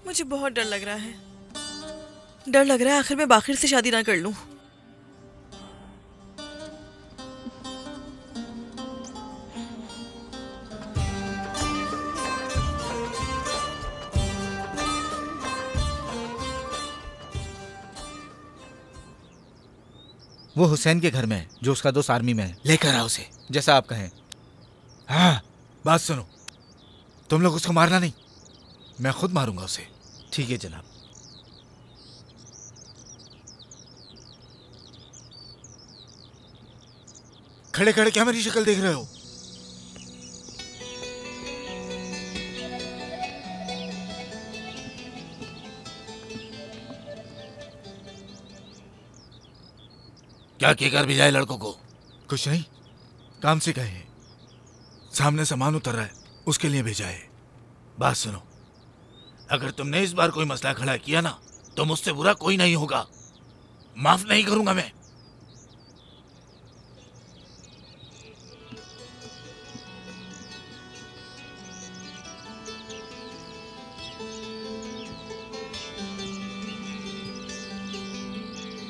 मुझे बहुत डर लग रहा है। डर लग रहा है आखिर मैं बाकिर से शादी ना कर लूं। वो हुसैन के घर में है, जो उसका दोस्त आर्मी में है। लेकर आओ उसे। जैसा आप कहें। हाँ, बात सुनो, तुम लोग उसको मारना नहीं, मैं खुद मारूंगा उसे। ठीक है जनाब। खड़े खड़े क्या मेरी शक्ल देख रहे हो? क्या कहकर भिजाए लड़कों को? कुछ नहीं, काम से गए हैं। सामने सामान उतर रहा है, उसके लिए भेजा है। बात सुनो, अगर तुमने इस बार कोई मसला खड़ा किया ना तो मुझसे बुरा कोई नहीं होगा। माफ नहीं करूंगा मैं।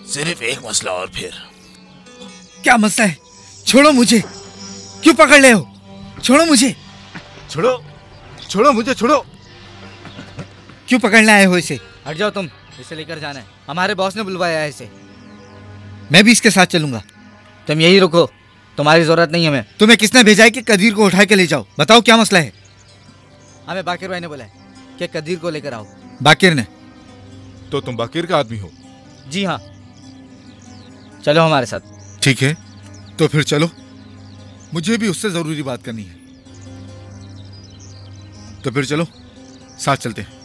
सिर्फ एक मसला और फिर। क्या मसला है? छोड़ो मुझे। क्यों पकड़ ले हो? छोड़ो मुझे। छोड़ो मुझे, छोड़ो। क्यों पकड़ने आए हो इसे? हट जाओ तुम, इसे लेकर जाना है। हमारे बॉस ने बुलवाया है इसे। मैं भी इसके साथ चलूंगा। तुम यही रुको, तुम्हारी जरूरत नहीं है हमें। तुम्हें किसने भेजा है कि कदीर को उठा के ले जाओ? बताओ क्या मसला है? हमें बाकिर भाई ने बोला है कि कदीर को लेकर आओ। बाकिर ने? तो तुम बाकिर का आदमी हो? जी हाँ। चलो हमारे साथ। ठीक है, तो फिर चलो। मुझे भी उससे जरूरी बात करनी है। तो फिर चलो, साथ चलते हैं।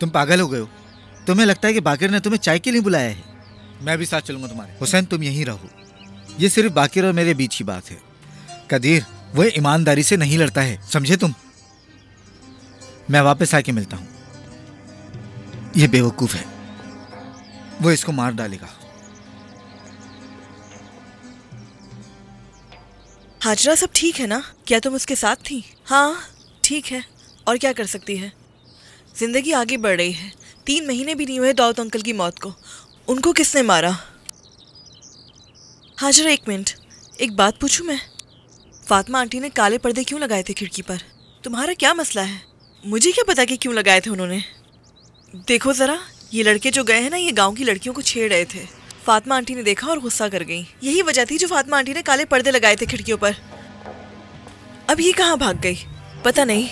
तुम पागल हो गए हो? तुम्हें लगता है कि बाकिर ने तुम्हें चाय के लिए बुलाया है? मैं भी साथ चलूंगा तुम्हारे। हुसैन तुम यहीं रहो, ये सिर्फ बाकिर और मेरे बीच की बात है। कदीर वो ईमानदारी से नहीं लड़ता है, समझे तुम? मैं वापस आके मिलता हूं। ये बेवकूफ है, वो इसको मार डालेगा। हाजरा, सब ठीक है ना? क्या तुम उसके साथ थी? हाँ ठीक है, और क्या कर सकती है। जिंदगी आगे बढ़ रही है। 3 महीने भी नहीं हुए दाऊद अंकल की मौत को। उनको किसने मारा? हाजरा एक मिनट, एक बात पूछूं मैं? फातिमा आंटी ने काले पर्दे क्यों लगाए थे खिड़की पर? तुम्हारा क्या मसला है? मुझे क्या पता कि क्यों लगाए थे उन्होंने। देखो जरा, ये लड़के जो गए हैं ना, ये गांव की लड़कियों को छेड़ रहे थे। फातिमा आंटी ने देखा और गुस्सा कर गई। यही वजह थी जो फातिमा आंटी ने काले पर्दे लगाए थे खिड़कियों पर। अब ये कहाँ भाग गई पता नहीं।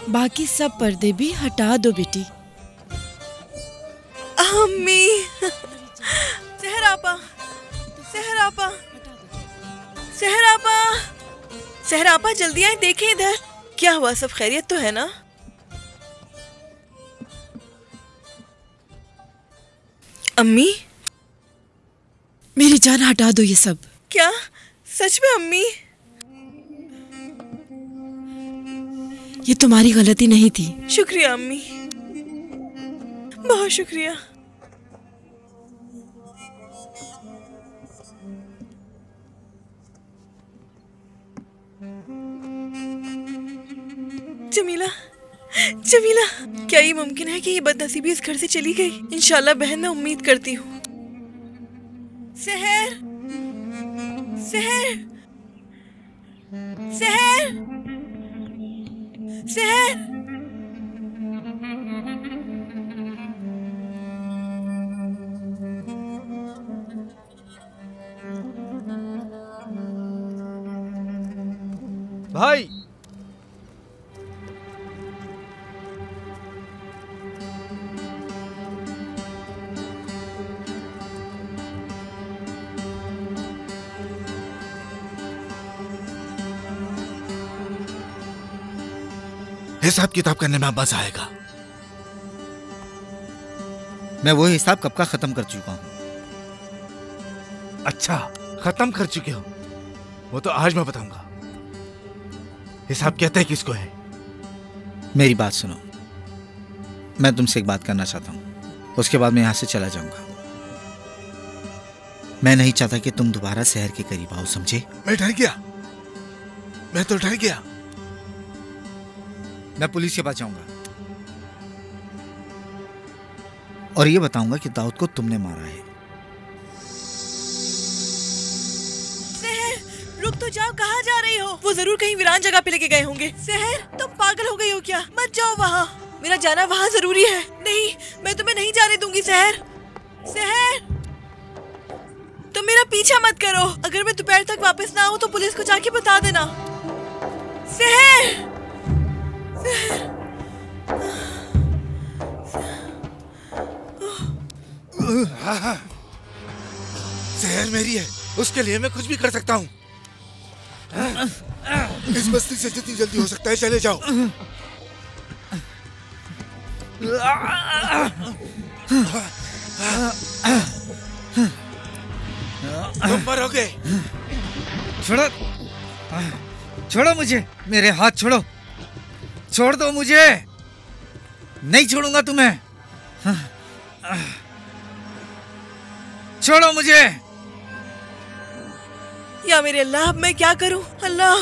बाकी सब पर्दे भी हटा दो बेटी। अम्मी, सहर आपा, सहर आपा, सहर आपा, सहर आपा, जल्दी आए, देखें इधर। क्या हुआ, सब खैरियत तो है ना? अम्मी, मेरी जान हटा दो ये सब। क्या सच में अम्मी? ये तुम्हारी गलती नहीं थी। शुक्रिया अम्मी, बहुत शुक्रिया। जमीला, जमीला, क्या ये मुमकिन है कि ये बदनसीबी इस घर से चली गई? इंशाल्लाह बहन, मैं उम्मीद करती हूँ। सहर, सहर, सहर, सहर, भाई हिसाब किताब करने में मजा आएगा। मैं वो हिसाब कब का खत्म कर चुका हूं। अच्छा, खत्म कर चुके हो? वो तो आज मैं बताऊंगा। हिसाब कहते हैं किसको है? मेरी बात सुनो, मैं तुमसे एक बात करना चाहता हूं, उसके बाद मैं यहां से चला जाऊंगा। मैं नहीं चाहता कि तुम दोबारा शहर के करीब आओ, समझे? मैं डर गया, मैं तो डर गया। मैं पुलिस के पास जाऊंगा और ये बताऊंगा कि दाऊद को तुमने मारा है। सहर, रुक तो जाओ, कहाँ जा रही हो? वो जरूर कहीं वीरान जगह पे लेके गए होंगे। सहर, तुम पागल हो गई हो क्या? मत जाओ वहाँ, मेरा जाना वहाँ जरूरी है। नहीं, मैं तुम्हें नहीं जाने दूंगी। सहर, सहर, तुम मेरा पीछा मत करो। अगर मैं दोपहर तक वापस ना आऊँ तो पुलिस को जाके बता देना। सहर, शहर मेरी है, उसके लिए मैं कुछ भी कर सकता हूँ। इस बस्ती से जितनी जल्दी हो सकता है चले जाओ। तुम मरोगे। छोड़ो, छोड़ो मुझे, मेरे हाथ छोड़ो, छोड़ दो मुझे, नहीं छोड़ूंगा तुम्हें। छोड़ो मुझे। या मेरे अल्लाह, अब मैं क्या करूं? अल्लाह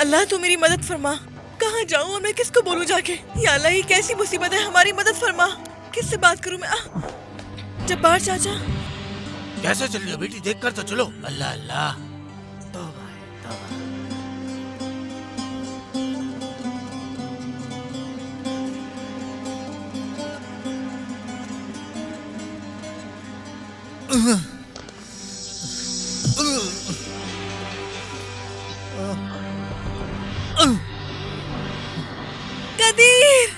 अल्लाह तू मेरी मदद फरमा। कहाँ जाऊं और मैं किसको बोलूं जाके? या अल्लाह, ये कैसी मुसीबत है, हमारी मदद फरमा। किससे बात करूं मैं? जब्बार चाचा। कैसे चल रही हो बेटी? देख कर तो चलो। अल्लाह अल्लाह। तौबा तौबा। कदीर,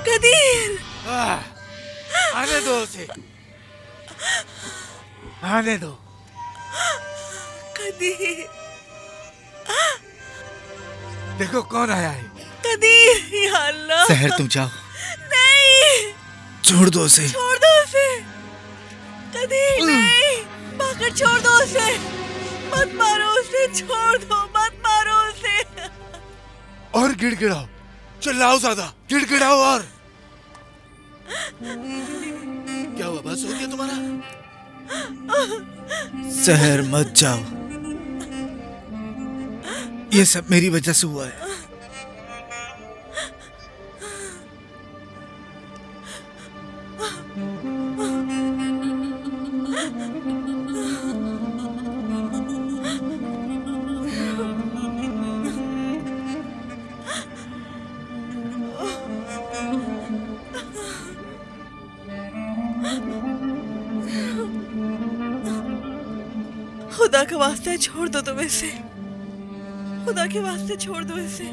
कदीर, आने दो उसे, आने दो। कदीर, देखो कौन आया है। कदीर, या अल्लाह। सहर तुम जाओ। नहीं, छोड़ दो उसे। छोड़ दो उसे। कदीर नहीं, भागकर छोड़ दो उसे। मत मारो उसे, छोड़ दो, मत मारो उसे। और गिड़गिड़ाओ, चिल्लाओ ज्यादा, गिड़गिड़ाओ और। क्या हुआ, बस हो गया तुम्हारा? सहर मत जाओ, ये सब मेरी वजह से हुआ है। खुदा के वास्ते छोड़ दो तुम इसे। खुदा के वास्ते छोड़ दो इसे।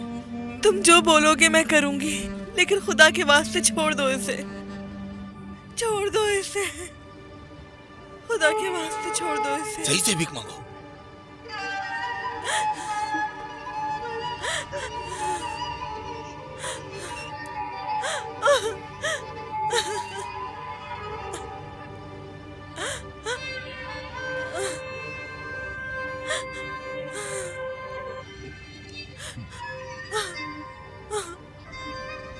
तुम जो बोलोगे मैं करूंगी, लेकिन खुदा के वास्ते छोड़ दो इसे। छोड़ दो इसे, खुदा के वास्ते छोड़ दो इसे। सही से भीख मांगो।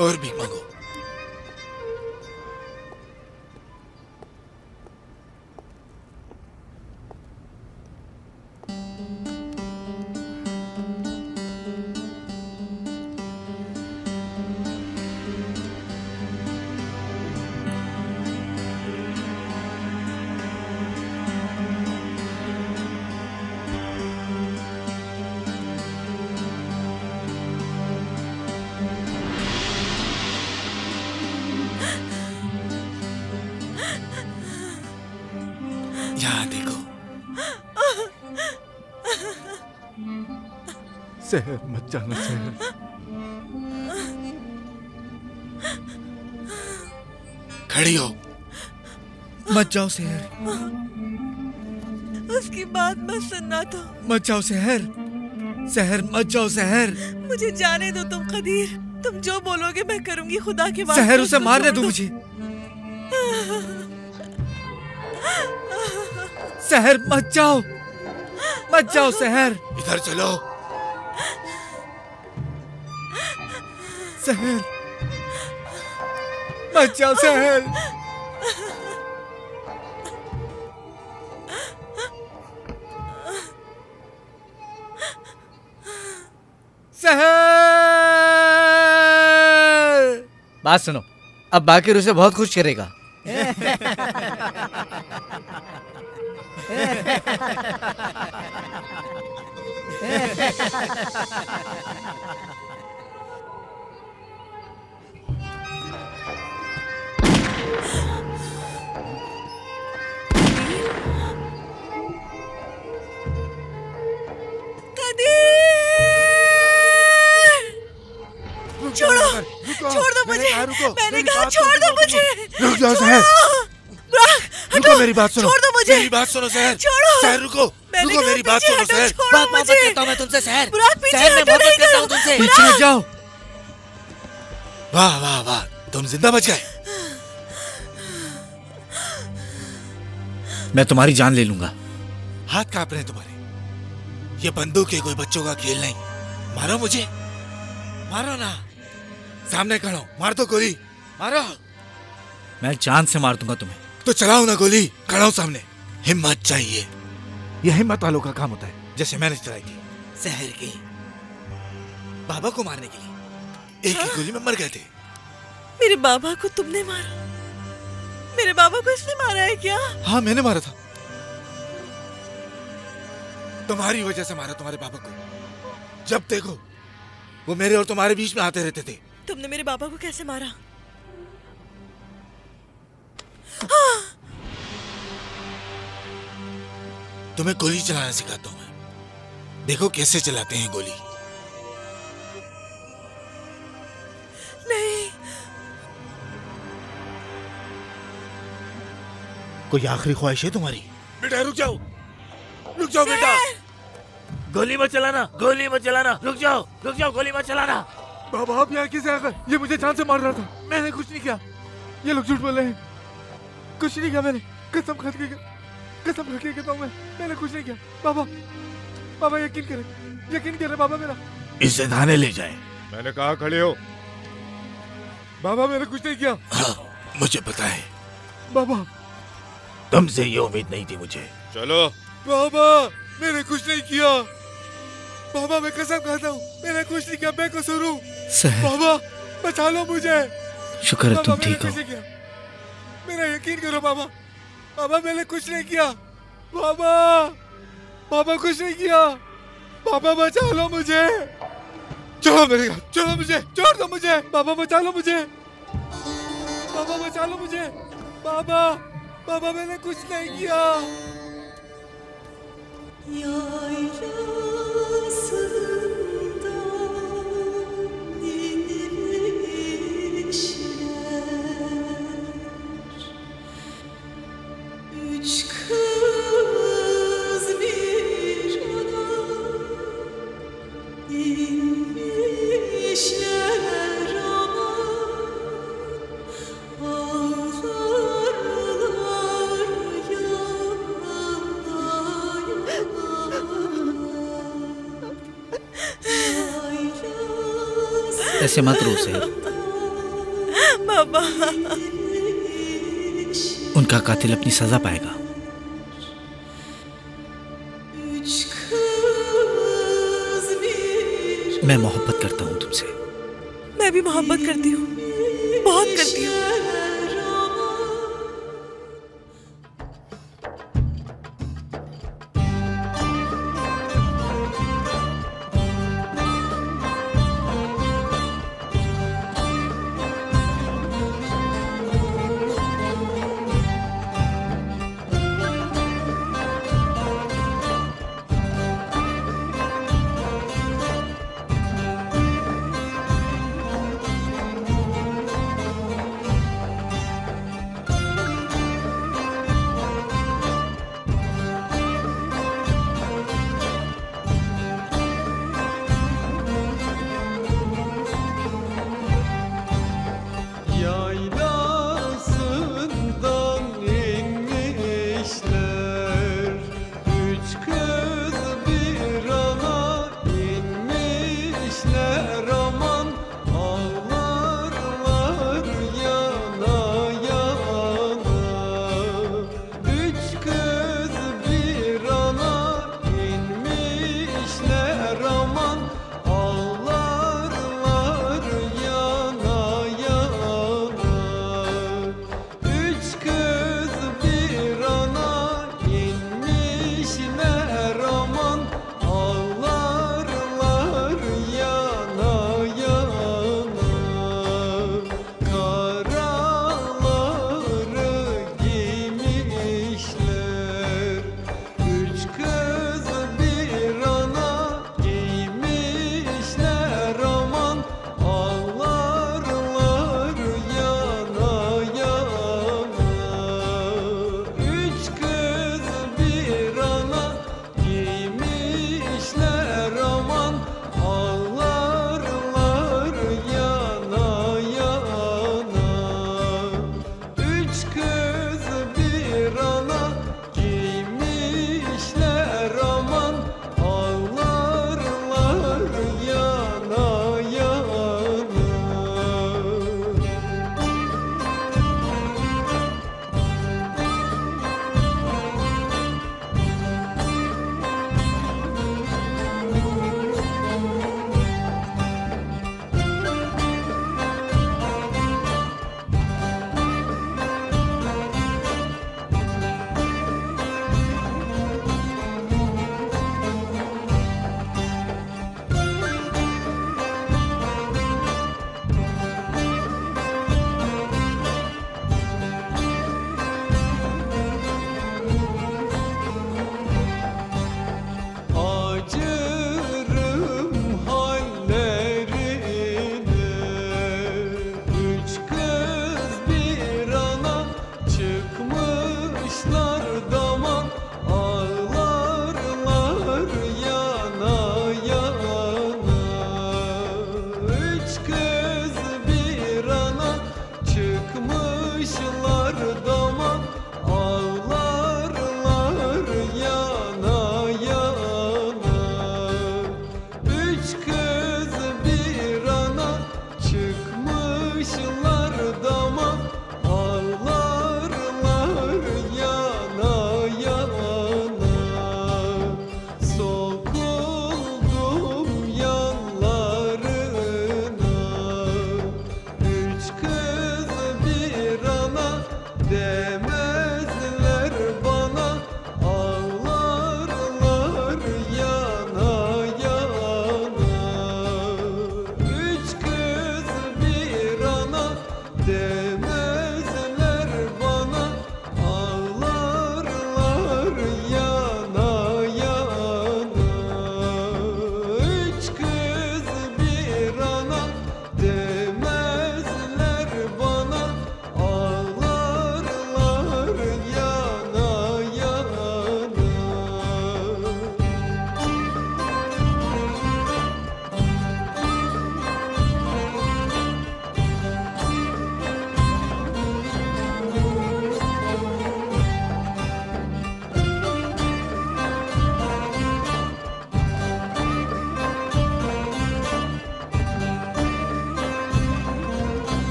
और भीख मांगो। यहाँ देखो। सहर मत जाना, सहर। खड़ी हो। मत जाओ सहर। उसकी बात मत सुनना तो। मत जाओ सहर। सहर मत जाओ सहर। मुझे जाने दो तुम कदीर। तुम जो बोलोगे मैं करूंगी, खुदा के वास्ते। सहर उसे मारने दो मुझे। सहर मत जाओ, मत जाओ सहर। इधर चलो। सहर मत जाओ सहर। सहर। बात सुनो, अब बाकिर उसे बहुत खुश करेगा। छोड़ो, छोड़ दो मुझे। मैंने कहा छोड़ दो मुझे। रुक जाओ सहर। रुको, मेरी बात सुनो। छोड़ दो मुझे। मेरी बात सुनो सहर। छोड़ो। सहर रुको। रुको, मेरी बात सुनो सहर। बहुत मोहब्बत करता हूँ मैं तुमसे सहर। सहर मैं मोहब्बत करता हूँ तुमसे। पीछे हट जाओ। वाह वाह वाह, तुम जिंदा बच गए। मैं तुम्हारी जान ले लूंगा। हाथ कांप रहे तुम्हारे। ये बंदूक है कोई बच्चों का खेल नहीं। मारो मुझे, मारो ना। सामने खड़ो, मार दो गोली, मारो। मैं जान से मार दूंगा तुम्हें। तो चलाओ ना गोली, खड़ा हूं सामने। हिम्मत चाहिए। यह हिम्मत वालों का काम होता है, जैसे मैंने चलाई थी शहर के बाबा को मारने के लिए। एक ही गोली में मर गए थे। मेरे बाबा को तुमने मारा? मेरे बाबा को इसने मारा है क्या? हाँ, मैंने मारा था। तुम्हारी वजह से मारा तुम्हारे बाबा को। जब देखो वो मेरे और तुम्हारे बीच में आते रहते थे। तुमने मेरे बाबा को कैसे मारा? तुम्हें गोली चलाना सिखाता हूं मैं। देखो कैसे चलाते हैं गोली। नहीं। कोई आखिरी ख्वाहिश है तुम्हारी? बेटा रुक जाओ, रुक जाओ बेटा। गोली मत चलाना, गोली मत चलाना। रुक जाओ, गोली मत चलाना। बाबा आप यहाँ कैसे आ गए? ये मुझे जान से मार रहा था। मैंने कुछ नहीं किया। ये लोग झूठ बोल रहे हैं। कुछ नहीं किया मैंने। कसम खा के कहता हूँ मैंने कुछ नहीं किया। बाबा यकीन करे बाबा मेरा। इसे थाने ले जाएं। मैंने कहा खड़े हो। बाबा मैंने कुछ नहीं किया। हाँ, मुझे पता है। बाबा तुमसे ये उम्मीद नहीं थी मुझे। चलो। बाबा मैंने कुछ नहीं किया। बाबा मैं कसम खाता हूँ मैंने कुछ नहीं किया। बेकसूर हूँ। बाबा बचा लो मुझे। शुक्र है तुम ठीक हो। मेरा यकीन करो बाबा। बाबा मैंने कुछ नहीं किया। बाबा कुछ नहीं किया। बाबा बचा लो मुझे। छोड़ो मेरे घर, छोड़ो मुझे, छोड़ दो मुझे। बाबा बचा लो मुझे। बाबा बचा लो मुझे। बाबा मैंने कुछ नहीं किया। Üç kız bir ana inmişler ama ağlarlar ऐसे मत रो से। बाबा उनका कातिल अपनी सजा पाएगा। मैं मोहब्बत करता हूँ तुमसे। मैं भी मोहब्बत करती हूँ, बहुत करती हूँ।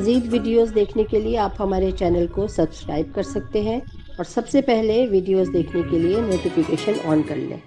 मज़ीद वीडियोस देखने के लिए आप हमारे चैनल को सब्सक्राइब कर सकते हैं और सबसे पहले वीडियोस देखने के लिए नोटिफिकेशन ऑन कर लें।